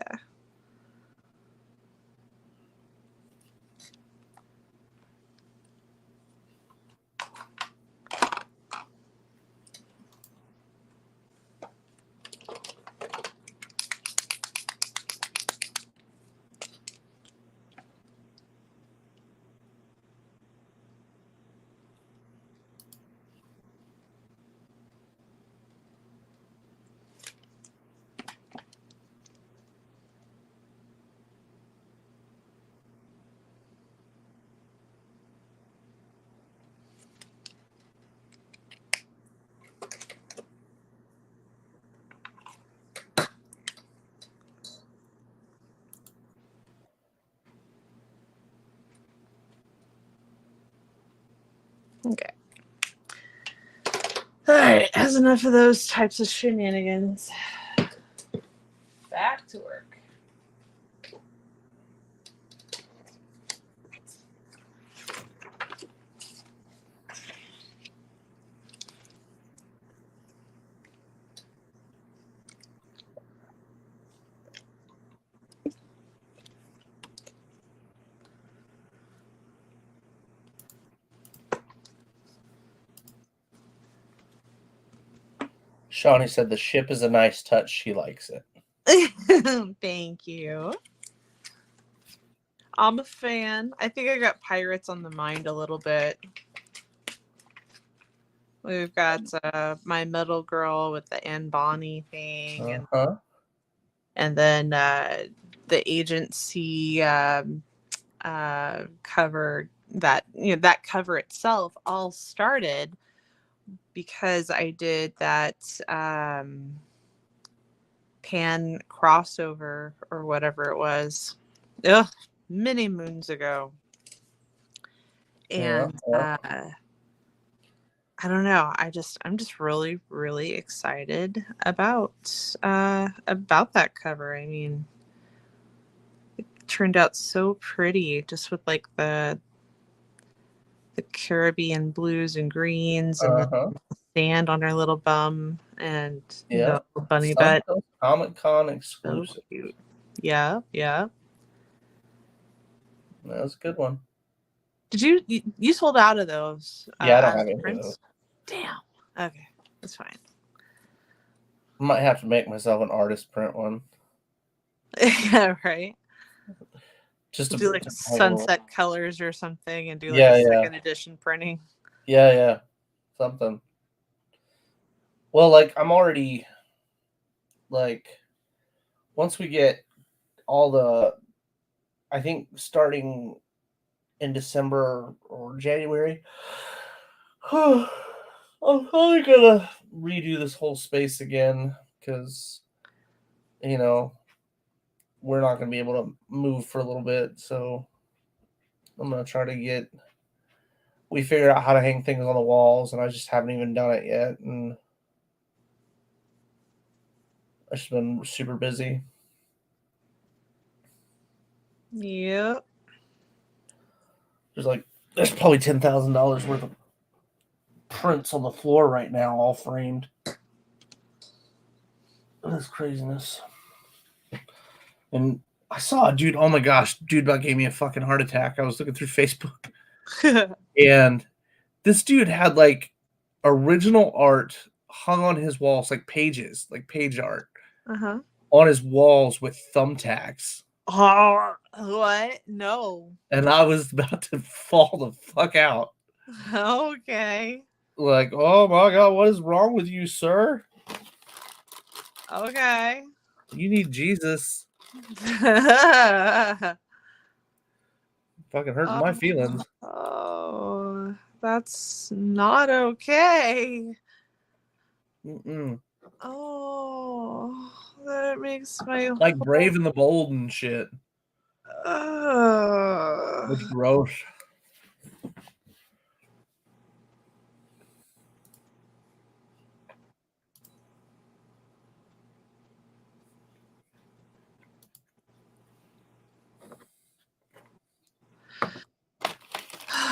All right, that's enough of those types of shenanigans. Back to work. Shawnee said the ship is a nice touch. She likes it. Thank you. I'm a fan. I think I got pirates on the mind a little bit. We've got my metal girl with the Anne Bonny thing, and then the agency cover that that cover itself all started because I did that pan crossover or whatever it was. Ugh, many moons ago. And I don't know. I'm just really, really excited about that cover. I mean, it turned out so pretty, just with like the Caribbean blues and greens and the sand on her little bum and the bunny butt. Comic-Con exclusive. So cute. Yeah. That was a good one. Did you sold out of those? Yeah, I don't have any of those. Damn. Okay, that's fine. I might have to make myself an artist print one. Yeah, right. Just to do like sunset colors or something, and do like a second edition printing. Yeah, something. Well, like I'm already like once we get all the, I think starting in December or January, I'm probably gonna redo this whole space again because, we're not gonna be able to move for a little bit. So I'm gonna try to we figure out how to hang things on the walls, and I just haven't even done it yet. And I've just been super busy. Yep. There's probably $10,000 worth of prints on the floor right now, all framed. That's craziness. And I saw a dude, oh my gosh, dude about gave me a fucking heart attack. I was looking through Facebook. And this dude had like original art hung on his walls, like pages, like page art on his walls with thumbtacks. Oh, what? No. And I was about to fall the fuck out. Okay. Like, oh my God, what is wrong with you, sir? Okay. You need Jesus. Fucking hurting my feelings. Oh, that's not okay. Mm-mm. Oh, that makes my like Brave and the Bold and shit. It's gross.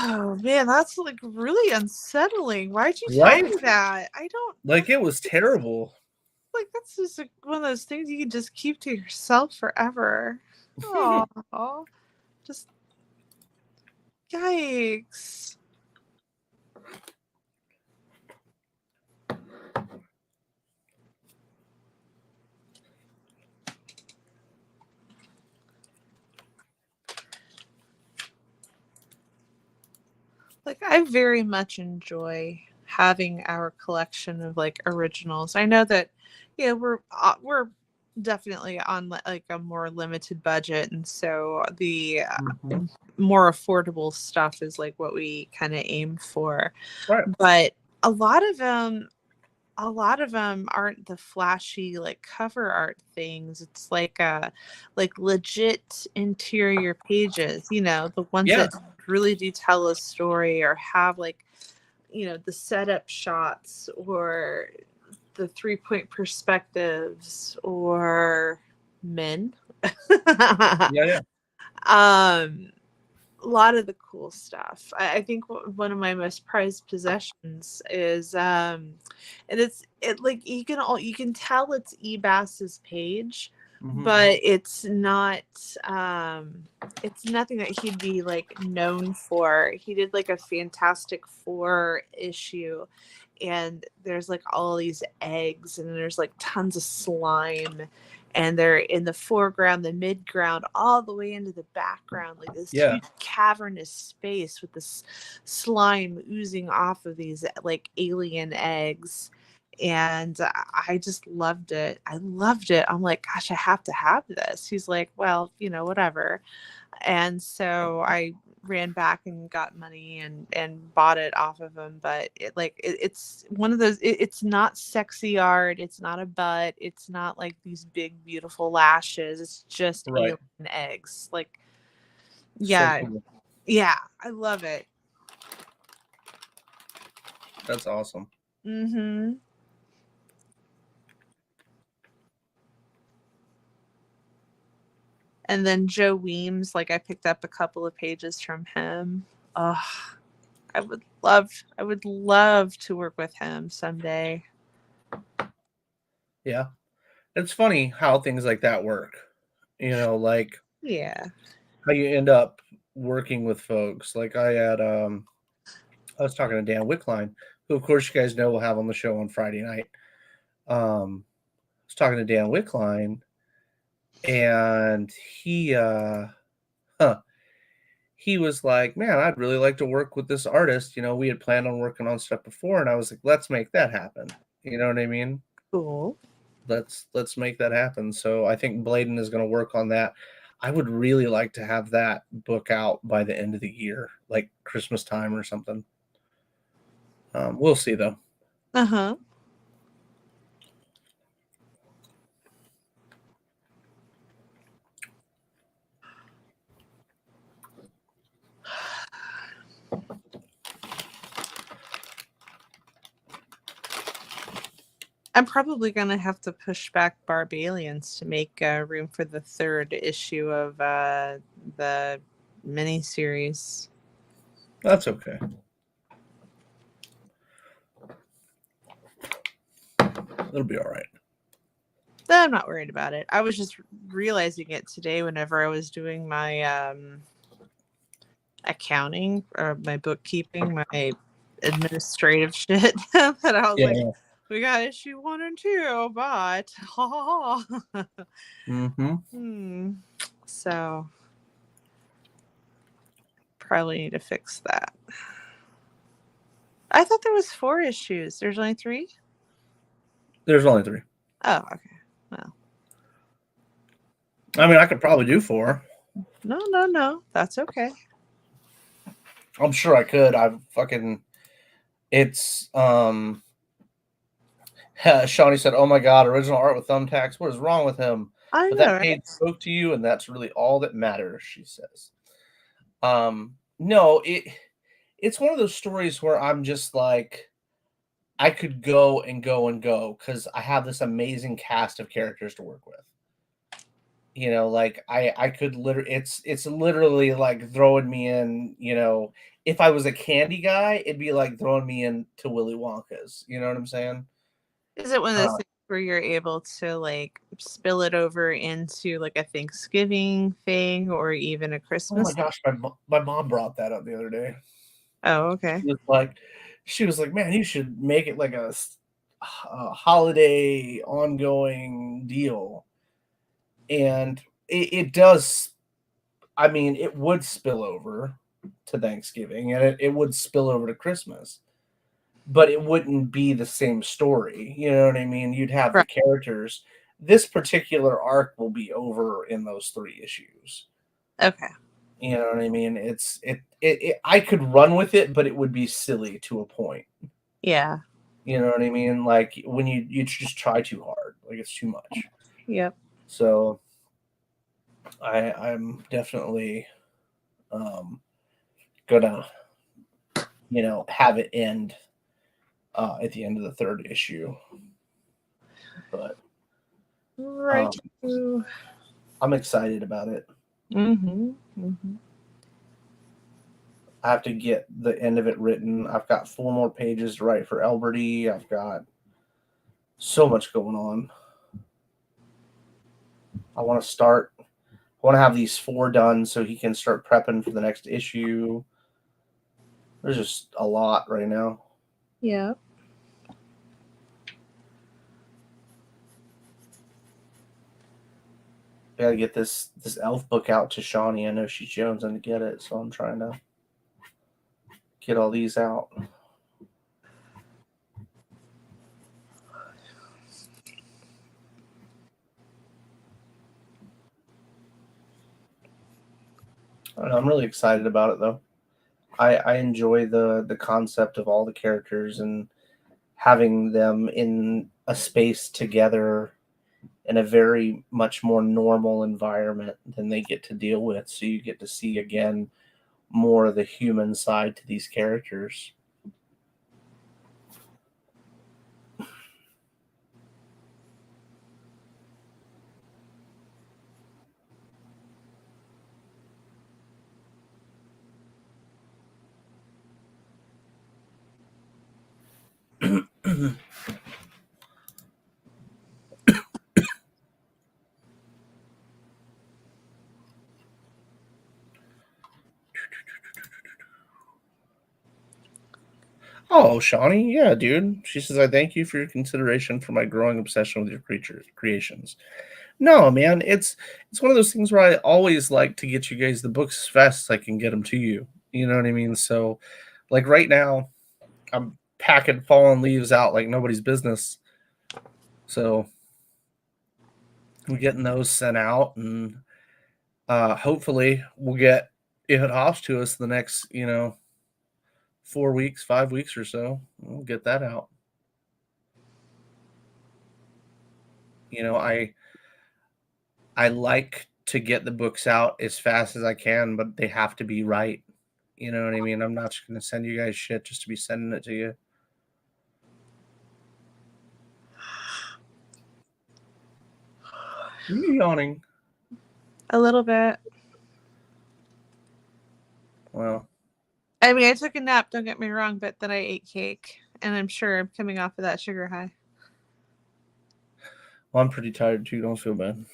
Oh man, that's like really unsettling. Why'd you tell me that? I don't like it was terrible. Like that's just like one of those things you can just keep to yourself forever. Oh, just yikes. Like I very much enjoy having our collection of like originals. I know that we're definitely on like a more limited budget, and so the more affordable stuff is like what we kind of aim for. Right. But a lot of them aren't the flashy like cover art things. It's like legit interior pages, the ones that really do tell a story or have like the setup shots or the 3-point perspectives or men. Yeah. A lot of the cool stuff. I think one of my most prized possessions is and it like you can tell it's Ebass's page, but it's nothing that he'd be like known for. He did like a Fantastic Four issue, and there's like all these eggs, and there's like tons of slime, and they're in the foreground, the midground, all the way into the background, like this huge cavernous space with this slime oozing off of these like alien eggs. And I just loved it. I loved it. I'm like, gosh, I have to have this. He's like, well, whatever. And so I ran back and got money and bought it off of him. But it's one of those, it's not sexy art. It's not a butt. It's not like these big, beautiful lashes. It's just alien eggs. Like, yeah. So cool. Yeah. I love it. That's awesome. Mm-hmm. And then Joe Weems, like I picked up a couple of pages from him. Oh, I would love to work with him someday. Yeah. It's funny how things like that work. Like how you end up working with folks. Like I was talking to Dan Wickline, who of course you guys know we'll have on the show on Friday night. I was talking to Dan Wickline, and he was like, man, I'd really like to work with this artist. We had planned on working on stuff before, and I was like, let's make that happen. You know what I mean? Cool. Let's make that happen. So I think Bladen is going to work on that. I would really like to have that book out by the end of the year, like Christmas time or something. We'll see though. Uh-huh. I'm probably going to have to push back Barbalians to make room for the 3rd issue of the miniseries. That's okay. It'll be all right. I'm not worried about it. I was just realizing it today whenever I was doing my accounting or my bookkeeping, my administrative shit. That I was like, we got issue 1 and 2, but so probably need to fix that. I thought there was 4 issues. There's only 3? There's only 3. Oh, okay. Well, I mean, I could probably do 4. No. That's okay. I'm sure I could. It's Shawnee said, oh my god, original art with thumbtacks. What is wrong with him? I But know, that page spoke to you, and that's really all that matters, she says. No, it's one of those stories where I'm just like, I could go and go and go because I have this amazing cast of characters to work with. Like I could literally, it's literally like throwing me in, if I was a candy guy, it'd be like throwing me into Willy Wonka's. You know what I'm saying? Is it one of those things where you're able to like spill it over into like a Thanksgiving thing or even a Christmas? Oh my gosh, my mom brought that up the other day. Oh, okay. She was like, man, you should make it like a holiday ongoing deal. And it does. I mean, it would spill over to Thanksgiving, and it would spill over to Christmas, but it wouldn't be the same story. You know what I mean? You'd have the characters. This particular arc will be over in those 3 issues. Okay. You know what I mean? I could run with it, but it would be silly to a point. Yeah. You know what I mean? Like when you just try too hard, like it's too much. Yep. So I'm definitely gonna have it end at the end of the third issue. But Right. I'm excited about it. Mm-hmm. Mm-hmm. I have to get the end of it written. I've got 4 more pages to write for Elberty. I've got so much going on. I want to have these 4 done so he can start prepping for the next issue. There's just a lot right now. Yeah. I gotta get this elf book out to Shawnee. I know she's jonesing to get it, so I'm trying to get all these out. I don't know, I'm really excited about it though. I enjoy the concept of all the characters and having them in a space together in a very much more normal environment than they get to deal with. So you get to see again more of the human side to these characters. Oh, Shawnee, yeah, dude. She says, "I thank you for your consideration for my growing obsession with your creations." No, man, it's one of those things where I always like to get you guys the books as fast as I can get them to you. You know what I mean? So, like right now, I'm packing fallen leaves out like nobody's business. So we're getting those sent out, and hopefully we'll get if it hops to us the next 4 weeks, 5 weeks or so. We'll get that out. I like to get the books out as fast as I can, but they have to be right. You know what I mean? I'm not just going to send you guys shit just to be sending it to you. You yawning? A little bit. Well, I mean, I took a nap, don't get me wrong, but then I ate cake, and I'm sure I'm coming off of that sugar high. well, I'm pretty tired too. Don't feel bad.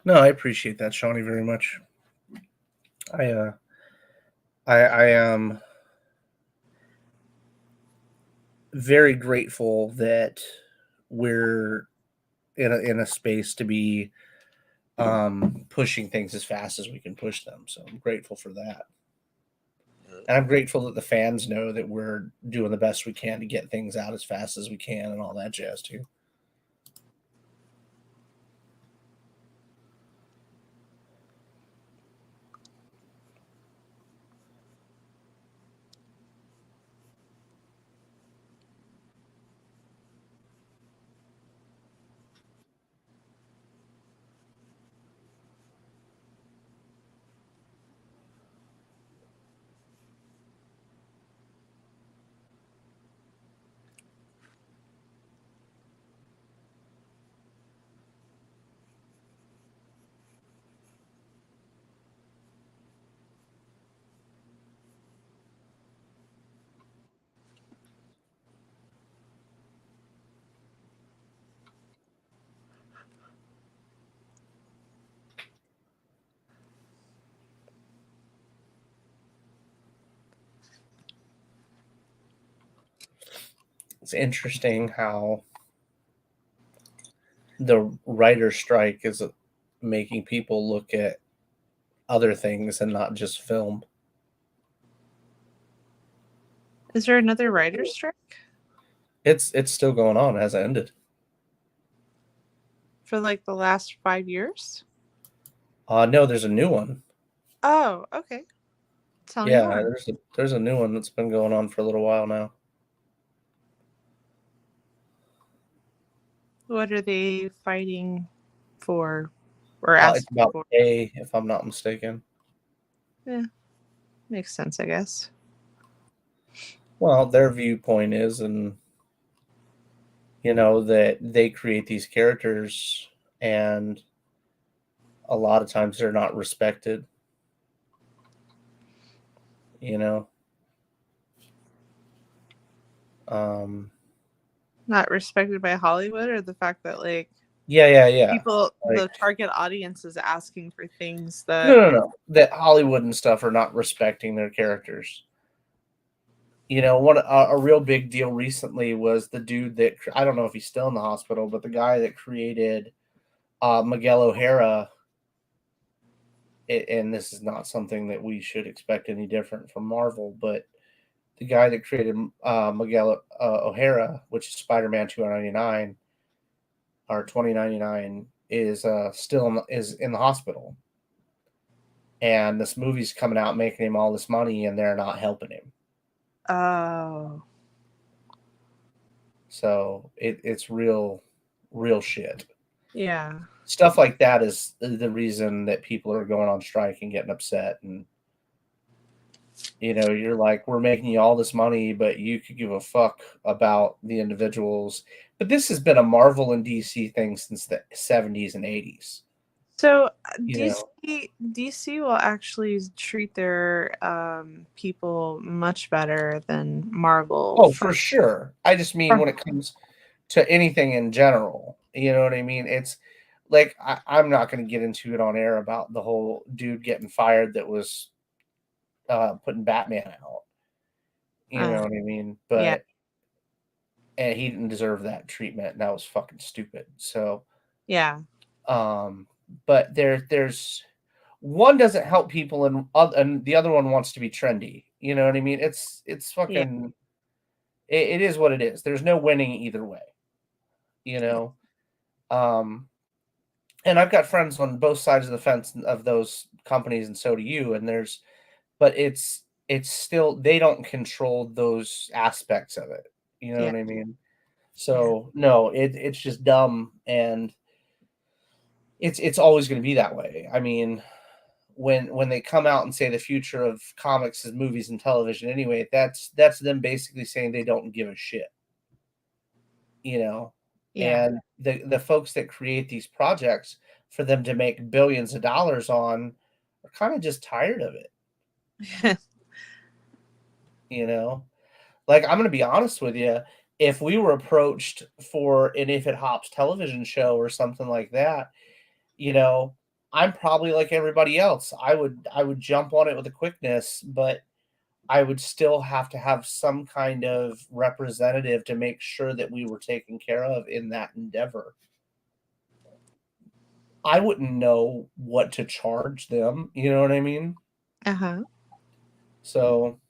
No, I appreciate that, Shawnee, very much. I am very grateful that we're in a space to be pushing things as fast as we can push them. So I'm grateful for that. And I'm grateful that the fans know that we're doing the best we can to get things out as fast as we can and all that jazz too. It's interesting how the writer's strike is making people look at other things and not just film. Is there another writer's strike? It's still going on. It hasn't ended. For like the last 5 years? No, there's a new one. Oh, okay. Tell me Yeah, more. there's a new one that's been going on for a little while now. What are they fighting for? We're It's asking about for. A, if I'm not mistaken. Yeah, makes sense, I guess. Well, their viewpoint is, and that they create these characters, and a lot of times they're not respected. You know, um, Not respected by Hollywood, or the fact that like yeah. people, Like, the target audience is asking for things that. no. That Hollywood and stuff are not respecting their characters. A real big deal recently was the dude that I don't know if he's still in the hospital, but the guy that created Miguel O'Hara. And this is not something that we should expect any different from Marvel, but the guy that created Miguel O'Hara, which is Spider-Man 299 or 2099, is still is in the hospital, and this movie's coming out making him all this money, and they're not helping him. Oh. So it's real shit. Yeah. Stuff like that is the reason that people are going on strike and getting upset, and you're like, we're making you all this money, but you could give a fuck about the individuals. But this has been a Marvel and DC thing since the 70s and 80s. So You know. DC will actually treat their people much better than Marvel. Oh, for sure. I just mean when it comes to anything in general, you know what I mean? It's like I'm not going to get into it on air about the whole dude getting fired that was putting Batman out. You know what I mean? Yeah. And he didn't deserve that treatment. And that was fucking stupid. So Yeah. But there's one doesn't help people, and the other one wants to be trendy. You know what I mean? It's fucking. Yeah. It is what it is. There's no winning either way. And I've got friends on both sides of the fence of those companies, and so do you. But it's still, they don't control those aspects of it. You know what I mean? So no, it's just dumb, and it's always going to be that way. I mean, when they come out and say the future of comics is movies and television anyway, that's them basically saying they don't give a shit. And the folks that create these projects for them to make billions of dollars on are kind of just tired of it. Like, I'm going to be honest with you. If we were approached for an If It Hops television show or something like that, I'm probably like everybody else. I would jump on it with a quickness, but I would still have to have some kind of representative to make sure that we were taken care of in that endeavor. I wouldn't know what to charge them. You know what I mean? Uh-huh. So,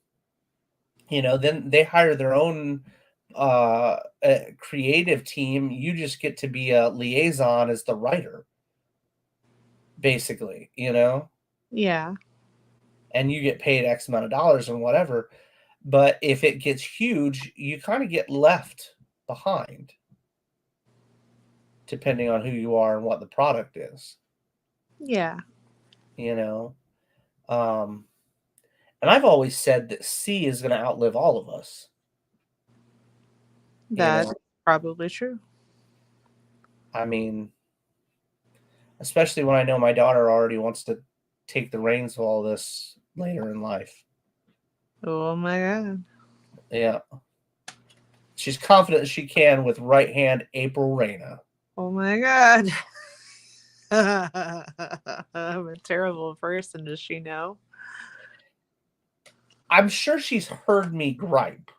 then they hire their own creative team. You just get to be a liaison as the writer, basically, Yeah. and you get paid X amount of dollars and whatever. But if it gets huge, you kind of get left behind, depending on who you are and what the product is. Yeah. And I've always said that C is going to outlive all of us. That's probably true. I mean, especially when I know my daughter already wants to take the reins of all this later in life. Oh my God. Yeah. She's confident she can with right hand April Reyna. Oh my God. I'm a terrible person. Does she know? I'm sure she's heard me gripe.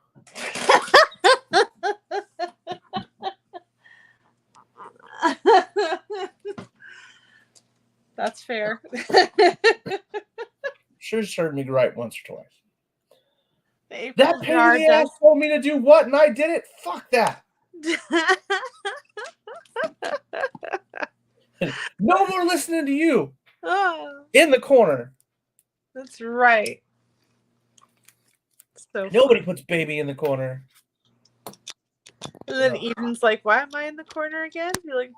That's fair. Sure, she's heard me gripe once or twice. April That pain in the ass told me to do what, and I did it. Fuck that. No more listening to you. Oh, in the corner. That's right. So nobody puts baby in the corner. And then Eden's like, "Why am I in the corner again?" You're like,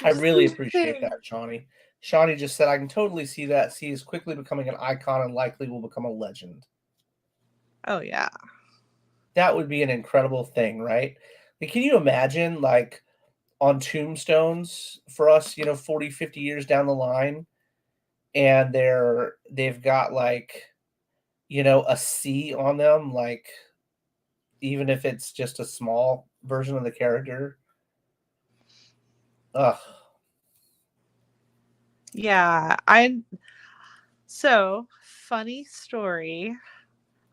I really appreciate that, Shawnee. Shawnee just said, I can totally see that. C is quickly becoming an icon and likely will become a legend. Oh, yeah. That would be an incredible thing, right? Like, can you imagine, like, on tombstones for us, 40, 50 years down the line, and they've got, like, a C on them, like, even if it's just a small version of the character. Ugh. Yeah. So, funny story.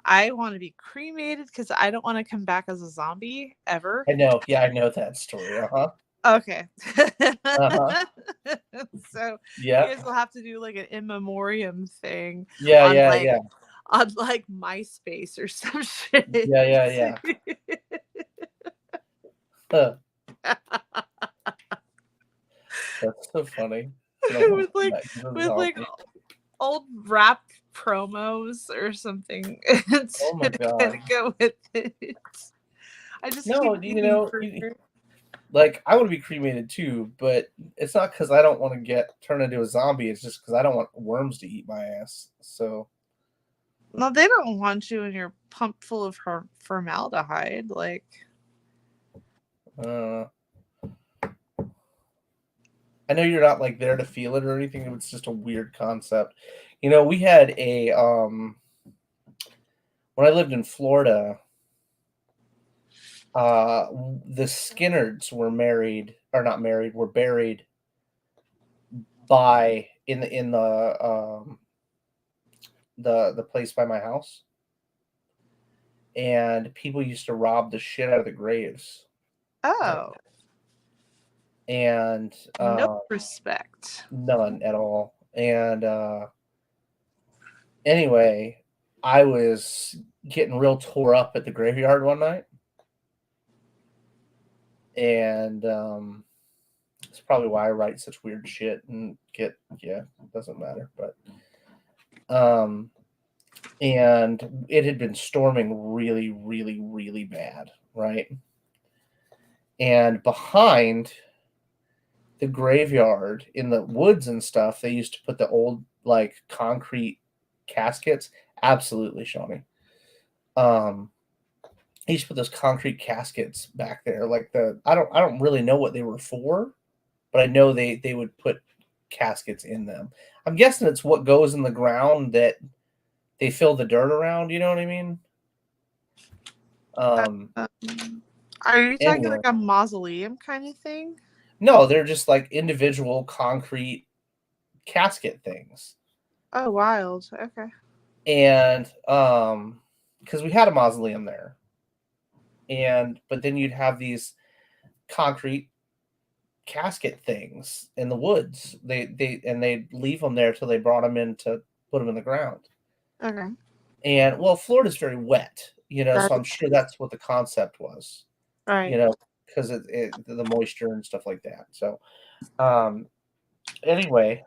I want to be cremated because I don't want to come back as a zombie ever. I know. Yeah, I know that story. Uh-huh. Okay. Uh-huh. So Yeah. you guys will have to do like an in memoriam thing Yeah, on yeah, like yeah. on like MySpace or some shit. Yeah, yeah, yeah. Huh. That's so funny. with like old rap promos or something Oh my to God. kind of go with it. I just No, keep eating fruit. like, I want to be cremated too, but it's not because I don't want to get turned into a zombie. It's just because I don't want worms to eat my ass. So, No, they don't want you when you're pumped full of formaldehyde. Like, I know you're not like there to feel it or anything. It's just a weird concept. We had when I lived in Florida, the Skinnards were buried by in the place by my house, and people used to rob the shit out of the graves. oh, And no respect. none at all. And anyway, I was getting real tore up at the graveyard one night, and it's probably why I write such weird shit and it doesn't matter. But and it had been storming really, really, really bad, right? And behind the graveyard in the woods and stuff, they used to put the old like concrete caskets. Absolutely, Shawnee. He used to put those concrete caskets back there. Like I don't really know what they were for, but I know they would put caskets in them. I'm guessing it's what goes in the ground that they fill the dirt around. You know what I mean? Are you talking Anyway. like a mausoleum kind of thing? No, they're just like individual concrete casket things. Oh, wild. Okay. And because we had a mausoleum there, but then you'd have these concrete casket things in the woods. They'd leave them there till they brought them in to put them in the ground. Okay. And well, Florida's very wet, so I'm sure that's what the concept was, Right. because the moisture and stuff like that. So, anyway,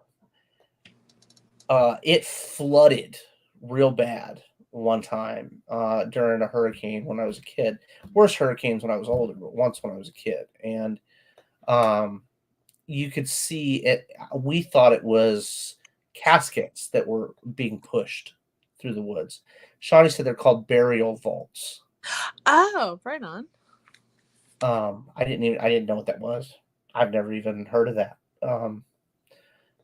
it flooded real bad one time during a hurricane when I was a kid. Worse hurricanes when I was older, but once when I was a kid. And you could see it. We thought it was caskets that were being pushed through the woods. Shawnee said they're called burial vaults. Oh, right on. I didn't know what that was. I've never even heard of that.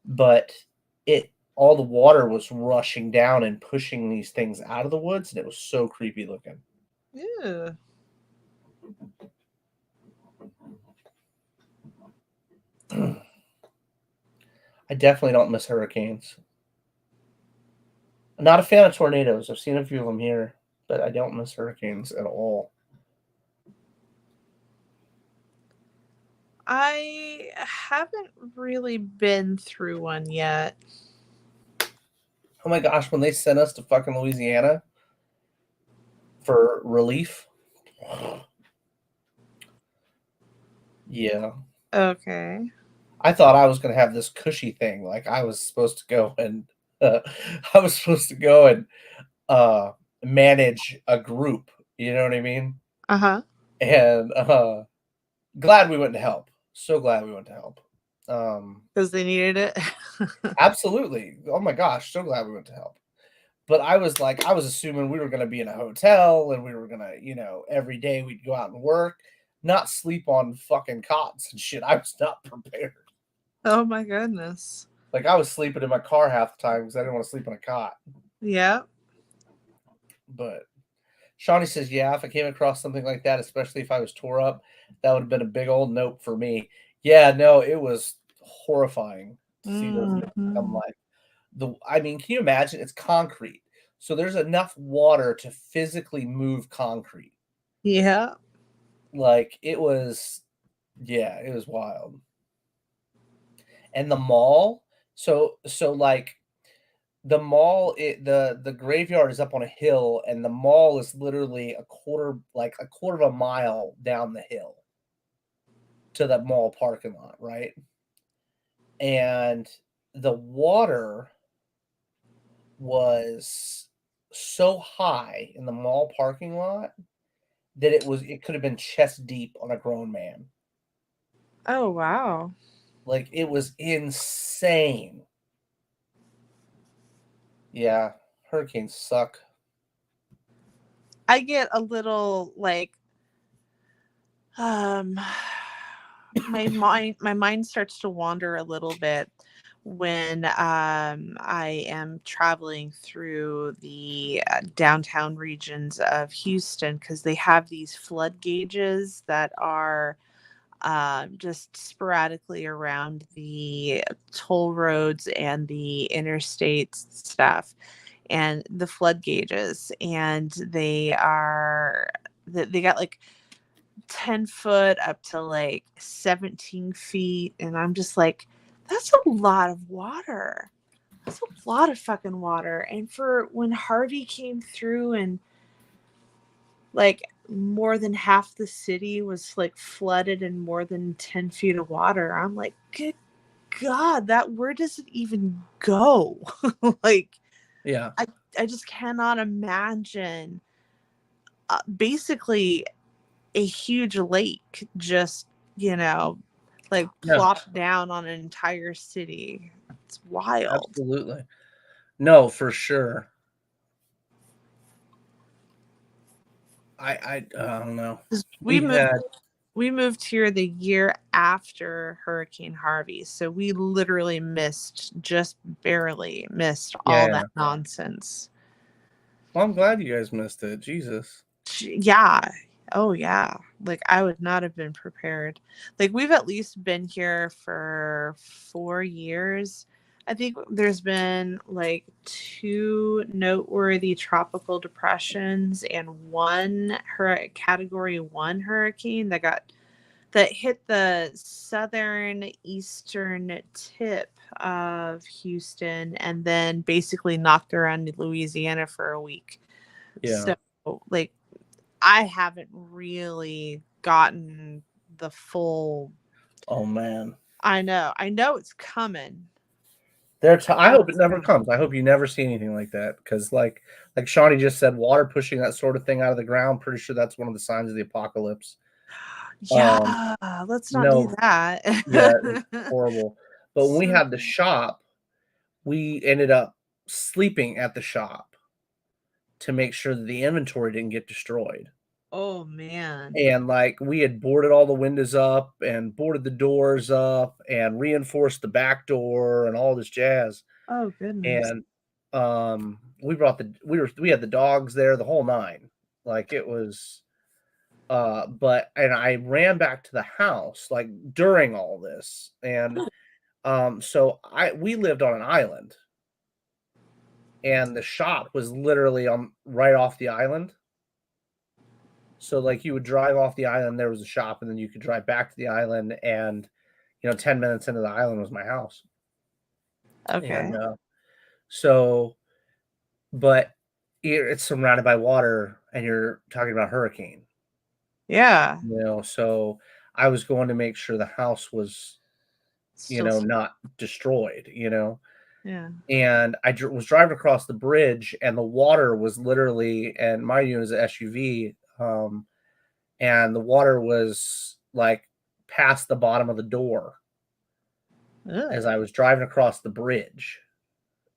But all the water was rushing down and pushing these things out of the woods, and it was so creepy looking. Yeah. I definitely don't miss hurricanes. I'm not a fan of tornadoes. I've seen a few of them here, but I don't miss hurricanes at all. I haven't really been through one yet. Oh my gosh, when they sent us to fucking Louisiana for relief. Yeah. Okay. I thought I was going to have this cushy thing. Like I was supposed to go and manage a group. You know what I mean? Uh-huh. And glad we went to help. So glad we went to help. Because they needed it. Absolutely. Oh my gosh, so glad we went to help. But I was assuming we were going to be in a hotel and we were going to, every day we'd go out and work, not sleep on fucking cots and shit. I was not prepared. Oh my goodness. Like I was sleeping in my car half the time because I didn't want to sleep on a cot. Yeah. But Shawnee says, yeah, if I came across something like that, especially if I was tore up, that would have been a big old note for me. Yeah, no, it was horrifying to see those things come life. Can you imagine? It's concrete. So there's enough water to physically move concrete. Yeah. Like it was wild. And the mall, so like the mall, the graveyard is up on a hill, and the mall is literally a quarter of a mile down the hill to the mall parking lot, right? And the water was so high in the mall parking lot that it could have been chest deep on a grown man. Oh wow. Like it was insane. Yeah, hurricanes suck. I get a little like my mind starts to wander a little bit when I am traveling through the downtown regions of Houston, because they have these flood gauges that are just sporadically around the toll roads and the interstate stuff, and the flood gauges, and they got like 10 foot up to like 17 feet. And I'm just like, that's a lot of water. That's a lot of fucking water. And for when Harvey came through and like more than half the city was like flooded in more than 10 feet of water, I'm like, good God, where does it even go? Like, Yeah. I just cannot imagine basically a huge lake just, like plopped down on an entire city. It's wild. Absolutely. No, for sure. I don't know. We moved here the year after Hurricane Harvey, so we literally just barely missed all that nonsense. Well, I'm glad you guys missed it. Jesus. Yeah. Oh yeah. Like I would not have been prepared. Like we've at least been here for 4 years. I think there's been like 2 noteworthy tropical depressions and one category 1 hurricane that hit the southern eastern tip of Houston and then basically knocked around Louisiana for a week. Yeah. So like I haven't really gotten the full. Oh man. I know it's coming. I hope it never comes. I hope you never see anything like that, because like Shawnee just said, water pushing that sort of thing out of the ground. Pretty sure that's one of the signs of the apocalypse. Yeah, let's not do that. Yeah, it's horrible. But when we had the shop, we ended up sleeping at the shop to make sure that the inventory didn't get destroyed. Oh man. And like we had boarded all the windows up and boarded the doors up and reinforced the back door and all this jazz. Oh goodness. And we had the dogs there, the whole nine. Like it was and I ran back to the house like during all this. And so we lived on an island, and the shop was literally on right off the island. So like you would drive off the island, there was a shop, and then you could drive back to the island, and 10 minutes into the island was my house. Okay. And but it's surrounded by water, and you're talking about hurricane. Yeah. So I was going to make sure the house was, not destroyed, Yeah. And I was driving across the bridge, and the water was literally, and mind you, it was an SUV, and the water was like past the bottom of the door. as I was driving across the bridge,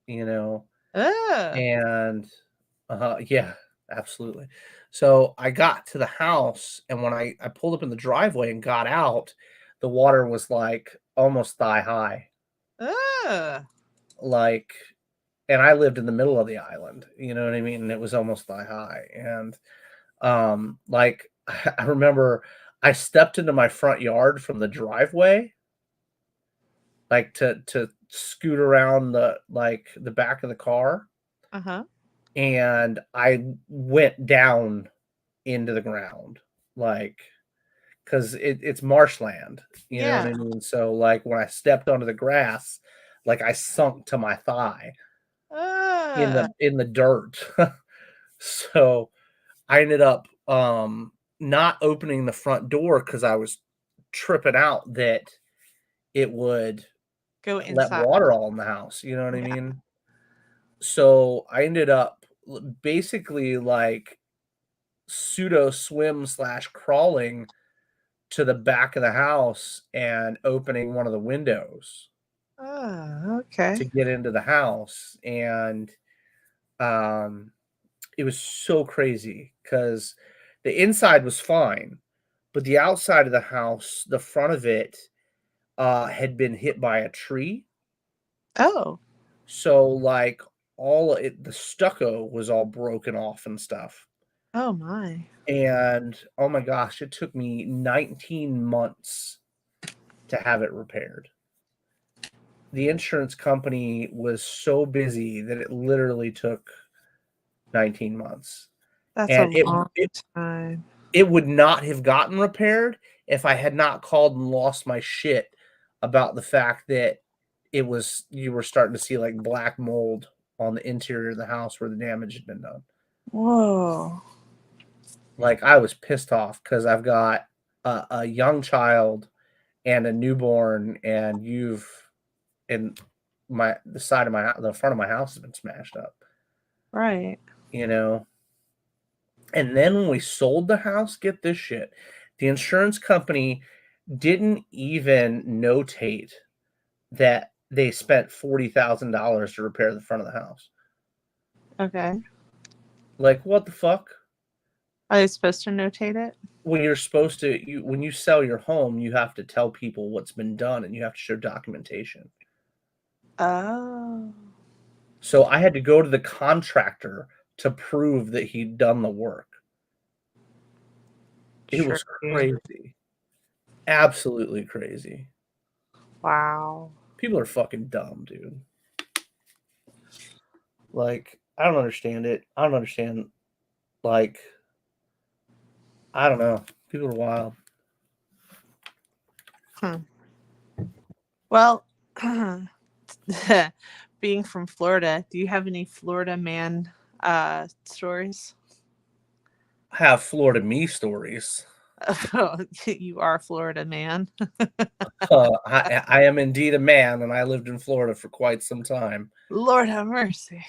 you know, and yeah, absolutely. So I got to the house, and when I pulled up in the driveway and got out, the water was like almost thigh high. Like, and I lived in the middle of the island, you know what I mean? And it was almost thigh high. And like I remember I stepped into my front yard from the driveway, like to scoot around the back of the car, and I went down into the ground, like, because it's marshland, you know what I mean? So like when I stepped onto the grass, like I sunk to my thigh in the dirt. So I ended up not opening the front door because I was tripping out that it would Go let inside. water all in the house, you know what I Yeah. mean? So I ended up basically like pseudo swim slash crawling to the back of the house and opening one of the windows Okay. to get into the house. And it was so crazy because the inside was fine, but the outside of the house, the front of it, had been hit by a tree. Oh. So like the stucco was all broken off and stuff. Oh my. And oh my gosh, it took me 19 months to have it repaired. The insurance company was so busy that it literally took 19 months. That's And a long time. it would not have gotten repaired if I had not called and lost my shit about the fact that you were starting to see like black mold on the interior of the house where the damage had been done. Whoa. Like I was pissed off because I've got a young child and a newborn, and the side of the front of my house has been smashed up. Right. You know, and then when we sold the house, get this shit, the insurance company didn't even notate that they spent $40,000 to repair the front of the house. Okay. Like, what the fuck? Are they supposed to notate it? When you're supposed to, when you sell your home, you have to tell people what's been done and you have to show documentation. Oh. So I had to go to the contractor to prove that he'd done the work. It was crazy. Absolutely crazy. Wow. People are fucking dumb, dude. Like, I don't understand it. I don't understand, like, I don't know. People are wild. Well, being from Florida, do you have any Florida man stories? I have Florida me stories. Oh, you are a Florida man. I am indeed a man, and I lived in Florida for quite some time. Lord have mercy.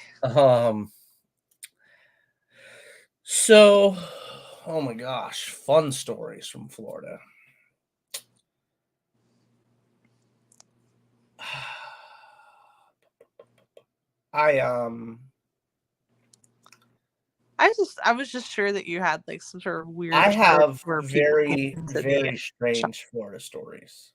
So, oh my gosh, fun stories from Florida. I was just sure that you had like some sort of weird. I have where very, people very strange Florida stories.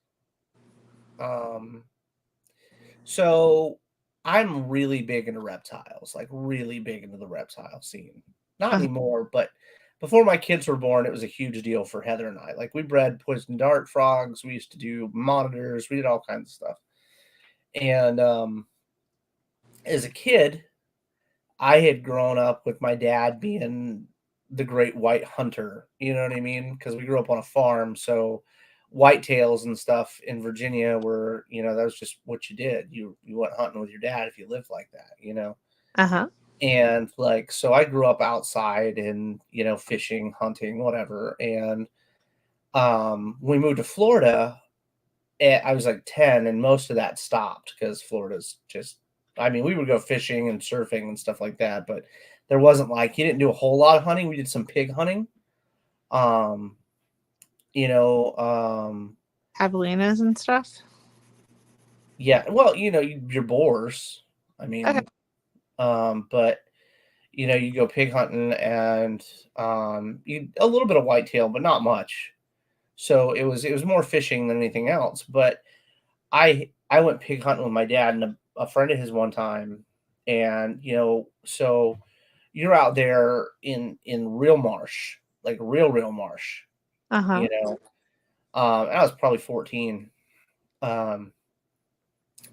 So I'm really big into reptiles, like really big into the reptile scene. Not anymore, but before my kids were born, it was a huge deal for Heather and I. Like we bred poison dart frogs, we used to do monitors, we did all kinds of stuff. And as a kid, I had grown up with my dad being the great white hunter, you know what I mean? Because we grew up on a farm, so whitetails and stuff in Virginia were, that was just what you did. You went hunting with your dad if you lived like that, you know? And like, so I grew up outside and, fishing, hunting, whatever. And we moved to Florida, I was like 10, and most of that stopped because Florida's just, we would go fishing and surfing and stuff like that, but there wasn't like, you didn't do a whole lot of hunting. We did some pig hunting. Javelinas and stuff. Yeah, well, your boars. I Okay. mean, but you go pig hunting and a little bit of whitetail, but not much. So it was more fishing than anything else. But I went pig hunting with my dad and a friend of his one time, and so you're out there in real marsh, like real marsh, Uh-huh. you know. I was probably 14, um,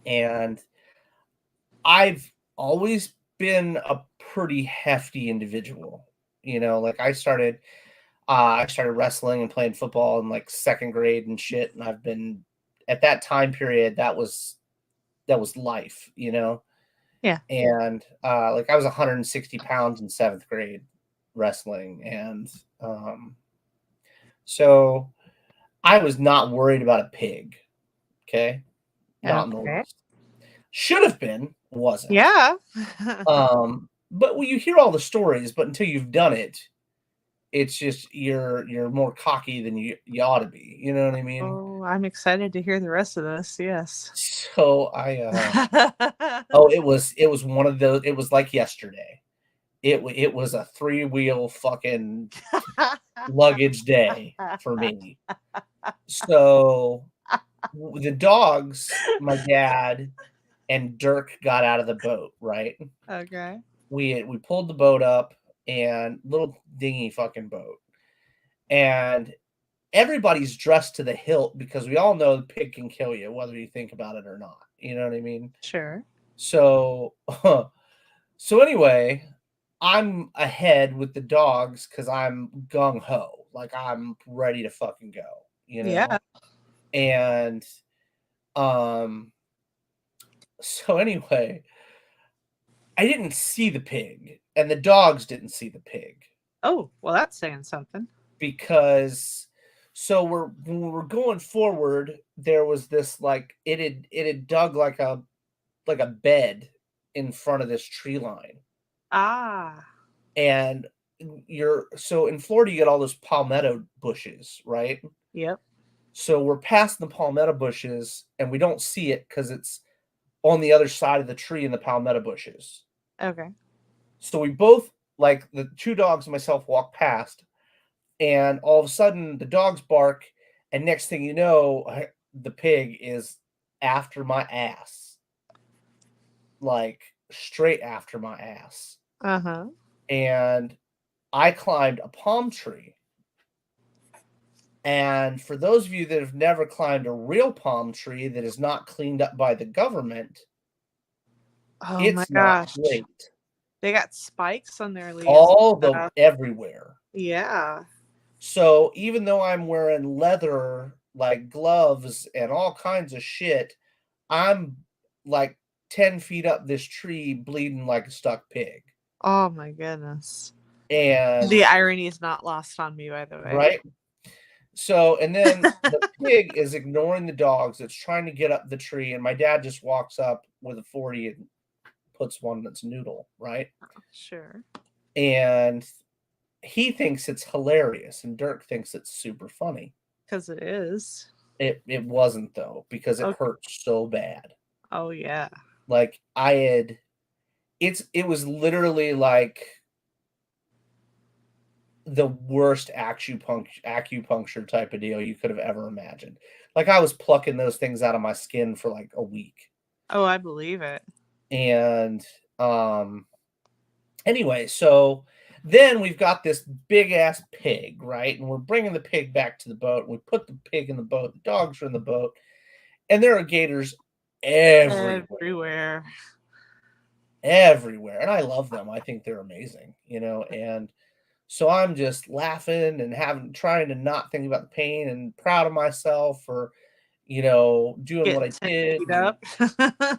and I've always been a pretty hefty individual. Like I started wrestling and playing football in like second grade and shit, and I've been at that time period that was life. Yeah. And like I was 160 pounds in seventh grade wrestling, and so I was not worried about a pig. Okay, not in the Okay. least. Should have been, wasn't. Yeah. But you hear all the stories, but until you've done it, it's just you're more cocky than you ought to be. You know what I mean? Oh, I'm excited to hear the rest of this. Yes. So oh, it was one of those. It was like yesterday. It was a 3-wheel fucking luggage day for me. So the dogs, my dad and Dirk got out of the boat, right? Okay. We pulled the boat up, and little dingy fucking boat. And everybody's dressed to the hilt because we all know the pig can kill you, whether you think about it or not. You know what I mean? Sure. So, so anyway, I'm ahead with the dogs because I'm gung ho, like I'm ready to fucking go. Yeah. And um, so anyway, I didn't see the pig, and the dogs didn't see the pig Oh, well, that's saying something. because so when we were going forward, there was this like it had dug like a bed in front of this tree line. Ah. And so in Florida you get all those palmetto bushes, right? Yep. So we're past the palmetto bushes and we don't see it because it's on the other side of the tree in the palmetto bushes. Okay. So we both, like the two dogs and myself, walk past, and all of a sudden the dogs bark, and next thing you know, the pig is after my ass, like straight after my ass. Uh-huh. And I climbed a palm tree. And for those of you that have never climbed a real palm tree that is not cleaned up by the government, Oh my it's not gosh. great. They got spikes on their leaves All and the stuff. everywhere. Yeah. So even though I'm wearing leather like gloves and all kinds of shit, I'm like 10 feet up this tree bleeding like a stuck pig. Oh my goodness. And The irony is not lost on me, by the way. right. So, and then the pig is ignoring the dogs. It's trying to get up the tree, and my dad just walks up with a 40 and puts one that's noodle, right? Sure. And he thinks it's hilarious, and Dirk thinks it's super funny. Because it is. It wasn't though, because it Okay. hurt so bad. Oh yeah. Like it was literally like the worst acupuncture type of deal you could have ever imagined. Like I was plucking those things out of my skin for like a week. Oh, I believe it. And anyway, so then we've got this big ass pig, right? And we're bringing the pig back to the boat. We put the pig in the boat, the dogs are in the boat, and there are gators everywhere. Everywhere. And I love them. I think they're amazing, and so I'm just laughing and trying to not think about the pain and proud of myself for, doing what Getting I 10 did. feet up.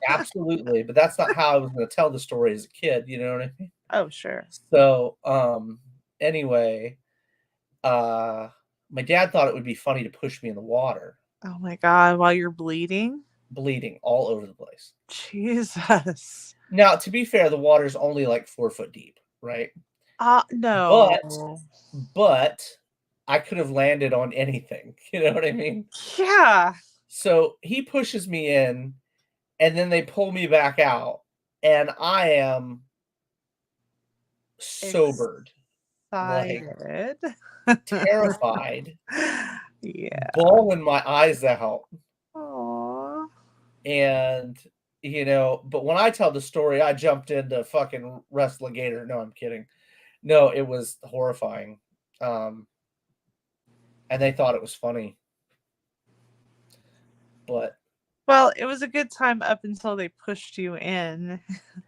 Absolutely. But that's not how I was going to tell the story as a kid. You know what I mean? Oh, sure. So, anyway, my dad thought it would be funny to push me in the water, Oh my God. While you're bleeding? bleeding all over the place. Jesus. Now, to be fair, the water's only like 4 foot deep, right? No. But I could have landed on anything. You know what I mean? Yeah. So he pushes me in, And then they pull me back out, and I am sobered, like Excited. terrified, Yeah. bawling my eyes out. Aw. And, but when I tell the story, I jumped into fucking Wrestlegator. No, I'm kidding. No, it was horrifying. And they thought it was funny. But Well, it was a good time up until they pushed you in.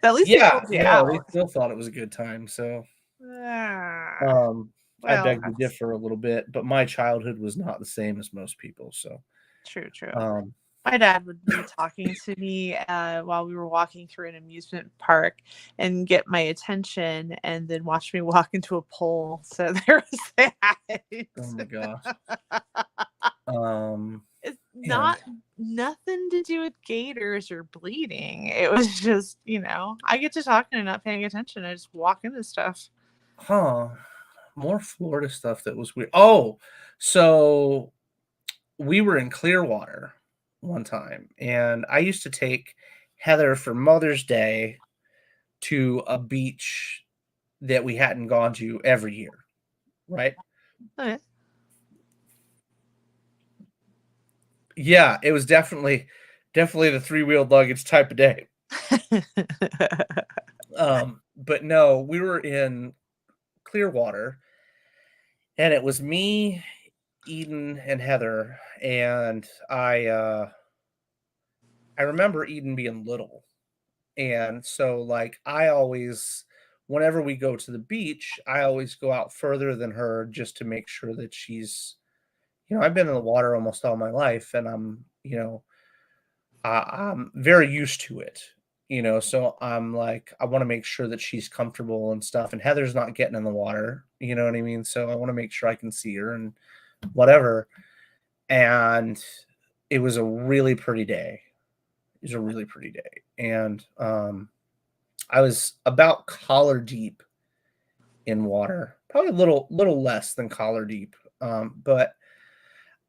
At least they yeah, pulled you no, they out. still thought it was a good time. So Ah, I well, beg to that's differ a little bit, but my childhood was not the same as most people. So true. um, My dad would be talking to me while we were walking through an amusement park and get my attention and then watch me walk into a pole. So there was that. oh my gosh. It's Yeah. nothing to do with gators or bleeding. It was just, I get to talking and not paying attention. I just walk into stuff. Huh. More Florida stuff that was weird. Oh, so we were in Clearwater one time, and I used to take Heather for Mother's Day to a beach that we hadn't gone to every year, right? Okay. Yeah, it was definitely the three-wheeled luggage type of day. But no, we were in Clearwater, and it was me, Eden, and Heather, and I remember Eden being little. And so, like, I always, whenever we go to the beach, I always go out further than her just to make sure that she's, I've been in the water almost all my life, and I'm very used to it, so I'm like, I want to make sure that she's comfortable and stuff. And Heather's not getting in the water, you know what I mean? So I want to make sure I can see her and whatever. And it was a really pretty day. It was a really pretty day. And I was about collar deep in water, probably a little less than collar deep. But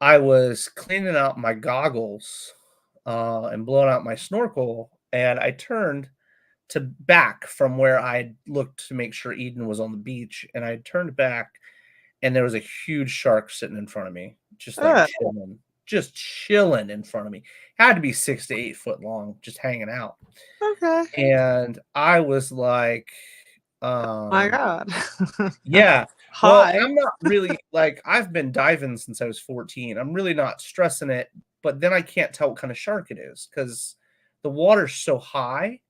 I was cleaning out my goggles and blowing out my snorkel, and I turned to back from where I looked to make sure Eden was on the beach, and I turned back, and there was a huge shark sitting in front of me, just like chilling in front of me. Had to be 6 to 8 foot long, just hanging out. Okay. And I was like, My God. yeah. Well, Hi. I'm not really like, I've been diving since I was 14. I'm really not stressing it, but then I can't tell what kind of shark it is because the water's so high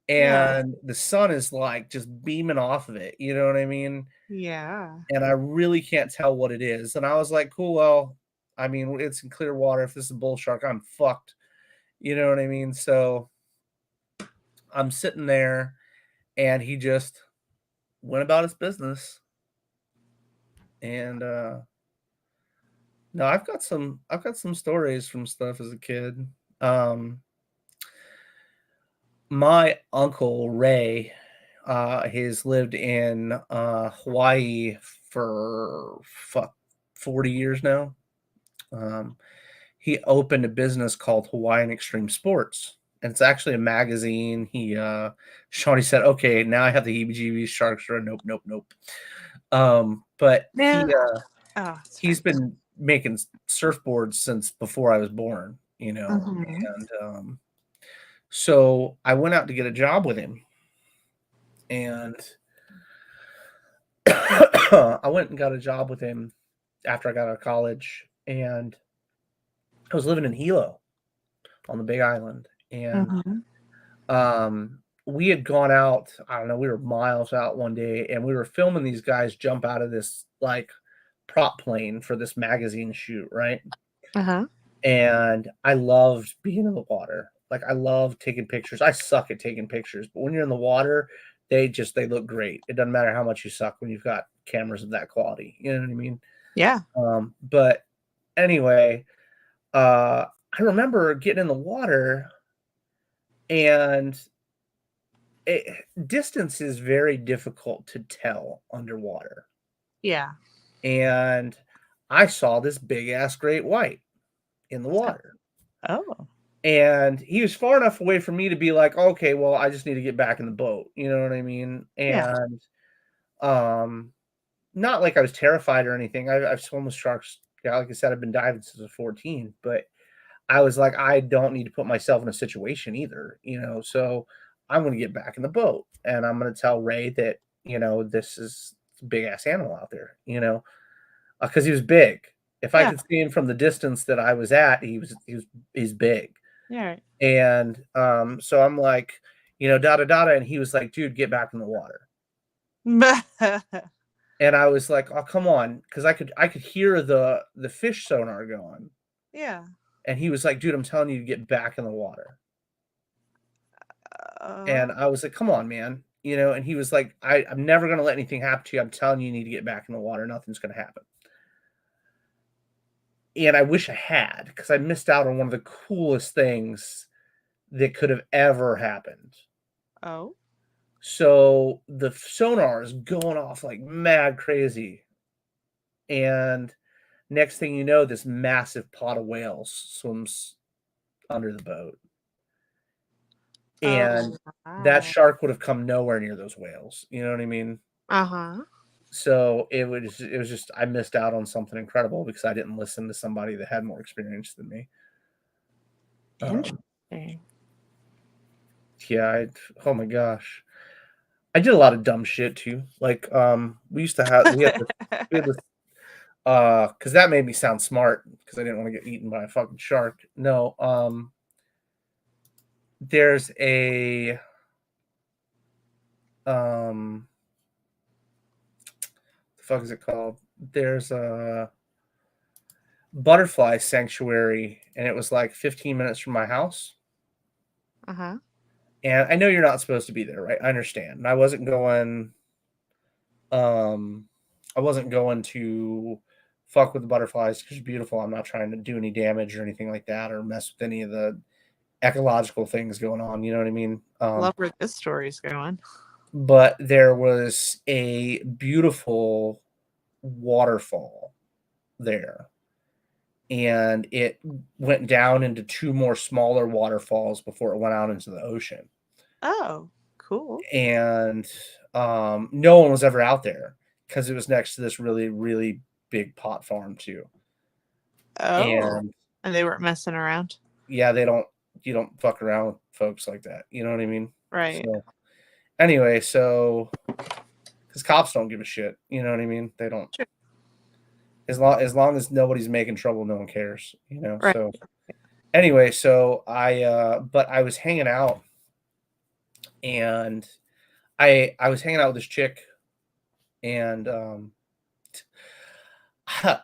Yeah. and the sun is like just beaming off of it. You know what I mean? Yeah. And I really can't tell what it is. And I was like, cool, well, I mean, it's in clear water. If this is a bull shark, I'm fucked. You know what I mean? So I'm sitting there and he just went about his business. And no, I've got some stories from stuff as a kid. My uncle Ray, has lived in Hawaii for 40 years now. Um, he opened a business called Hawaiian Extreme Sports, and it's actually a magazine. Shawnee said, "Okay, now I have the heebie-jeebies. Sharks are nope, nope, nope." But Man. Oh, it's he's fine. been making surfboards since before I was born, Mhm. and so I went out to get a job with him, and I went and got a job with him after I got out of college, and I was living in Hilo on the Big Island, and Mhm. we had gone out. I don't know. We were miles out one day, and we were filming these guys jump out of this like prop plane for this magazine shoot, right? Uh-huh. And I loved being in the water. Like I love taking pictures. I suck at taking pictures, but when you're in the water, they look great. It doesn't matter how much you suck when you've got cameras of that quality. You know what I mean? Yeah. But anyway, I remember getting in the water, and distance is very difficult to tell underwater. Yeah. And I saw this big ass great white in the water. Oh. And he was far enough away from me to be like, okay, well, I just need to get back in the boat. You know what I mean? Yeah. And not like I was terrified or anything. I've swum with sharks. Yeah, like I said, I've been diving since I was 14, but I was like, I don't need to put myself in a situation either, so I'm going to get back in the boat and I'm going to tell Ray that, this is a big ass animal out there, because he was big. If I Yeah. could see him from the distance that I was at, he's big. Yeah. And so I'm like, da da da, and he was like, dude, get back in the water. And I was like, oh, come on, because I could hear the fish sonar going. Yeah. And he was like, dude, I'm telling you to get back in the water. And I was like, come on, man. And he was like, I'm never going to let anything happen to you. I'm telling you need to get back in the water. Nothing's going to happen. And I wish I had, because I missed out on one of the coolest things that could have ever happened. Oh. So the sonar is going off like mad crazy. And next thing you know, this massive pod of whales swims under the boat. And that shark would have come nowhere near those whales. You know what I mean? Uh-huh. So it was just, I missed out on something incredible because I didn't listen to somebody that had more experience than me. Interesting. Yeah, oh my gosh. I did a lot of dumb shit too. Like, we had this, because that made me sound smart because I didn't want to get eaten by a fucking shark. No, there's a, the fuck is it called? There's a butterfly sanctuary, and it was like 15 minutes from my house. Uh-huh. And I know you're not supposed to be there, right? I understand. And I wasn't going to fuck with the butterflies because you're beautiful. I'm not trying to do any damage or anything like that or mess with any of the ecological things going on. You know what I mean? Love where this story's going. But there was a beautiful waterfall there. And it went down into two more smaller waterfalls before it went out into the ocean. Oh, cool. And no one was ever out there because it was next to this really, really big pot farm too. Oh, and they weren't messing around. Yeah, you don't fuck around with folks like that. You know what I mean? Right. So, anyway, because cops don't give a shit. You know what I mean? They don't. Sure. As long as nobody's making trouble, no one cares. Right. So anyway, so but I was hanging out, and I was hanging out with this chick, and I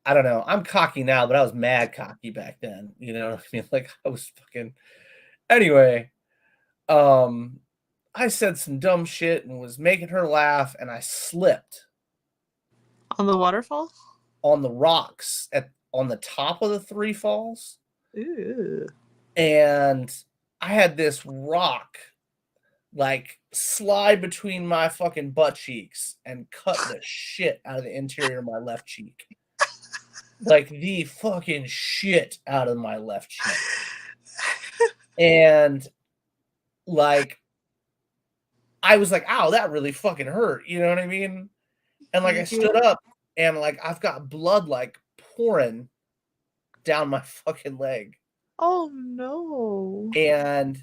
don't know. I'm cocky now, but I was mad cocky back then. You know what I mean? Like I was fucking. Anyway, I said some dumb shit and was making her laugh, and I slipped on the waterfall, on the rocks on the top of the three falls. Ooh. And I had this rock like slide between my fucking butt cheeks and cut the shit out of the interior of my left cheek. Like the fucking shit out of my left cheek. And like I was like, ow, that really fucking hurt. You know what I mean? And like I stood up and like I've got blood like pouring down my fucking leg. Oh no. And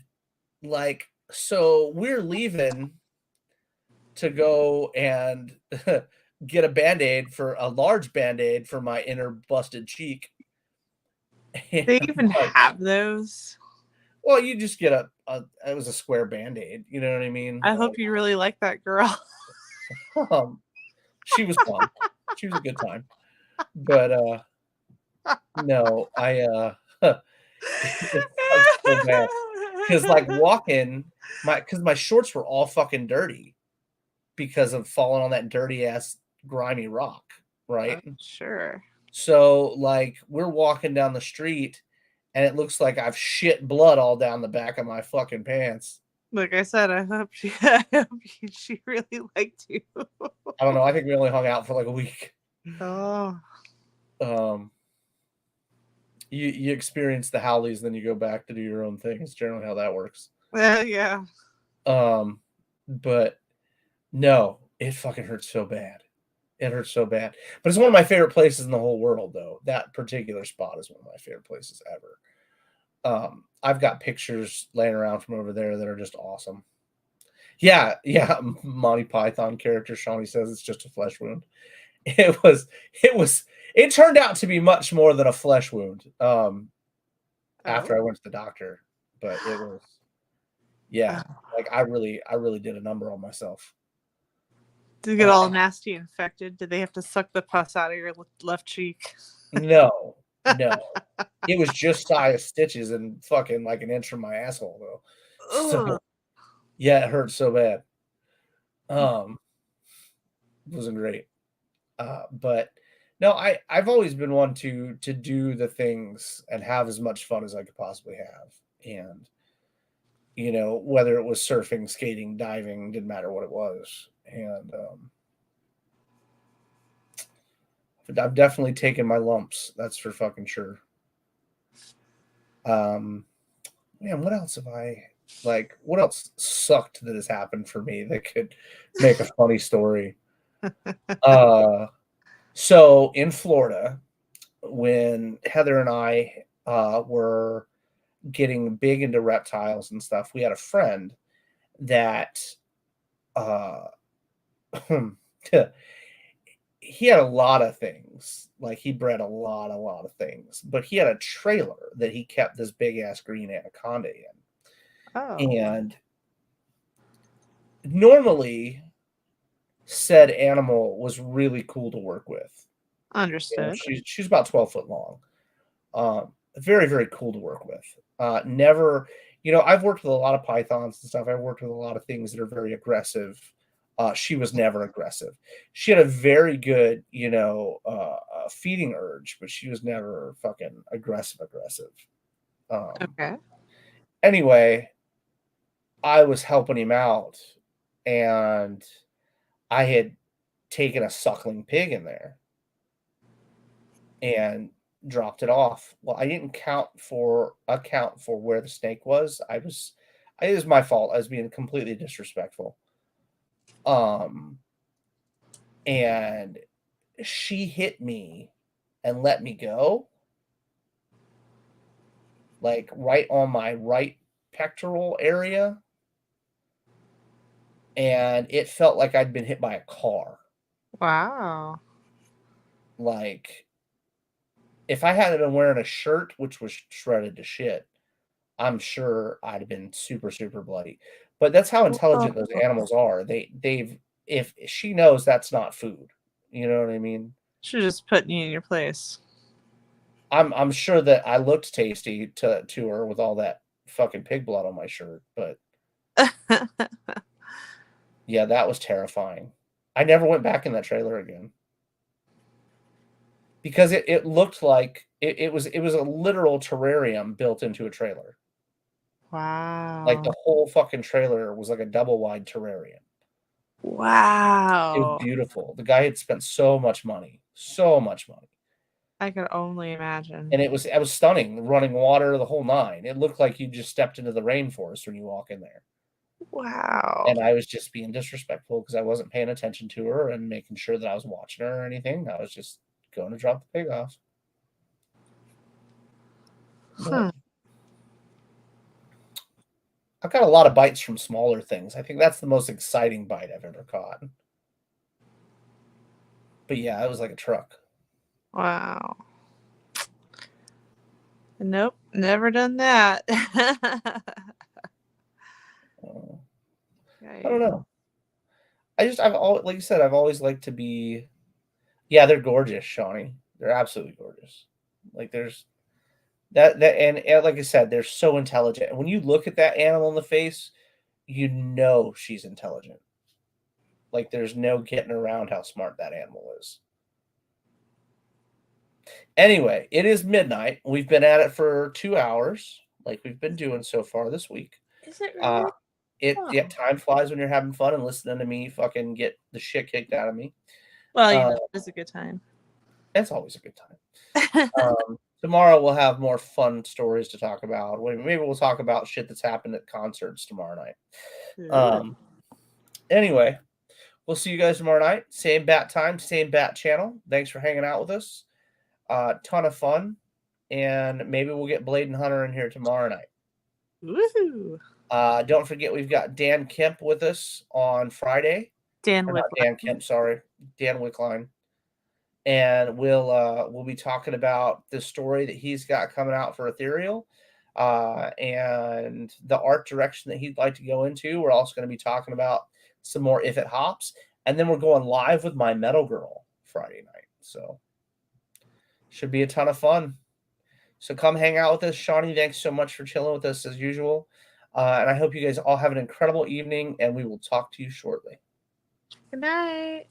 like, so we're leaving to go and get a large Band-Aid for my inner busted cheek. They even have those? Well, you just get it was a square Band-Aid. You know what I mean? I hope you really like that girl. She was fun. She was a good time. But no, so bad. Because like walking, my shorts were all fucking dirty because of falling on that dirty ass grimy rock, right? Sure. So like we're walking down the street and it looks like I've shit blood all down the back of my fucking pants. Like I said, I hope she really liked you. I don't know. I think we only hung out for like a week. Oh. You experience the howlies, then you go back to do your own thing. It's generally how that works. Yeah. But no, it fucking hurts so bad. It hurts so bad. But it's one of my favorite places in the whole world, though. That particular spot is one of my favorite places ever. I've got pictures laying around from over there that are just awesome. Yeah, Monty Python character Shawnee says it's just a flesh wound. It turned out to be much more than a flesh wound. After I went to the doctor, but it was, yeah, like I really did a number on myself. Did you get all nasty infected? Did they have to suck the pus out of your left cheek? No. It was just size stitches and fucking like an inch from my asshole though. So yeah, it hurt so bad. It wasn't great. But no, I've always been one to do the things and have as much fun as I could possibly have. And whether it was surfing, skating, diving, didn't matter what it was. And I've definitely taken my lumps. That's for fucking sure. Man, what else have I what else sucked that has happened for me that could make a funny story? So in Florida, when Heather and I were getting big into reptiles and stuff, we had a friend that he had a lot of things. Like he bred a lot of things, but he had a trailer that he kept this big ass green anaconda in. And normally said animal was really cool to work with. Understood. She's about 12 foot long. Very, very cool to work with. Never, I've worked with a lot of pythons and stuff. I've worked with a lot of things that are very aggressive. She was never aggressive. She had a very good, feeding urge, but she was never fucking aggressive. Okay. Anyway, I was helping him out, and I had taken a suckling pig in there and dropped it off. Well, I didn't account for where the snake was. It was my fault. I was being completely disrespectful. And she hit me and let me go, like right on my right pectoral area. And it felt like I'd been hit by a car. Wow. Like, if I hadn't been wearing a shirt, which was shredded to shit, I'm sure I'd have been super, super bloody. But that's how intelligent those animals are. If she knows that's not food, you know what I mean? She's just putting you in your place. I'm sure that I looked tasty to her with all that fucking pig blood on my shirt, but yeah, that was terrifying. I never went back in that trailer again. Because it looked like it was a literal terrarium built into a trailer. Wow. Like the whole fucking trailer was like a double wide terrarium. Wow. It was beautiful. The guy had spent so much money. I could only imagine. And it was stunning. Running water, the whole nine. It looked like you just stepped into the rainforest when you walk in there. Wow. And I was just being disrespectful because I wasn't paying attention to her and making sure that I was watching her or anything. I was just going to drop the pig off. Huh. I've got a lot of bites from smaller things. I think that's the most exciting bite I've ever caught. But yeah, it was like a truck. Wow. Nope, never done that. I don't know. Like you said, I've always liked to be. Yeah, they're gorgeous, Shawnee. They're absolutely gorgeous. Like there's that and like I said, they're so intelligent. And when you look at that animal in the face, you know she's intelligent. Like there's no getting around how smart that animal is. Anyway, it is midnight. We've been at it for 2 hours, like we've been doing so far this week. Is it really? Yeah, time flies when you're having fun and listening to me fucking get the shit kicked out of me. Well, it's a good time. It's always a good time. Tomorrow we'll have more fun stories to talk about. Maybe we'll talk about shit that's happened at concerts tomorrow night. Anyway, we'll see you guys tomorrow night. Same bat time, same bat channel. Thanks for hanging out with us. Ton of fun. And maybe we'll get Blade and Hunter in here tomorrow night. Woohoo! Don't forget we've got Dan Kemp with us on Friday. Dan Wickline. And we'll be talking about the story that he's got coming out for Ethereal, and the art direction that he'd like to go into. We're also going to be talking about some more If It Hops, and then we're going live with my Metal Girl Friday night. So should be a ton of fun. So come hang out with us. Shawnee, thanks so much for chilling with us as usual. And I hope you guys all have an incredible evening, and we will talk to you shortly. Good night.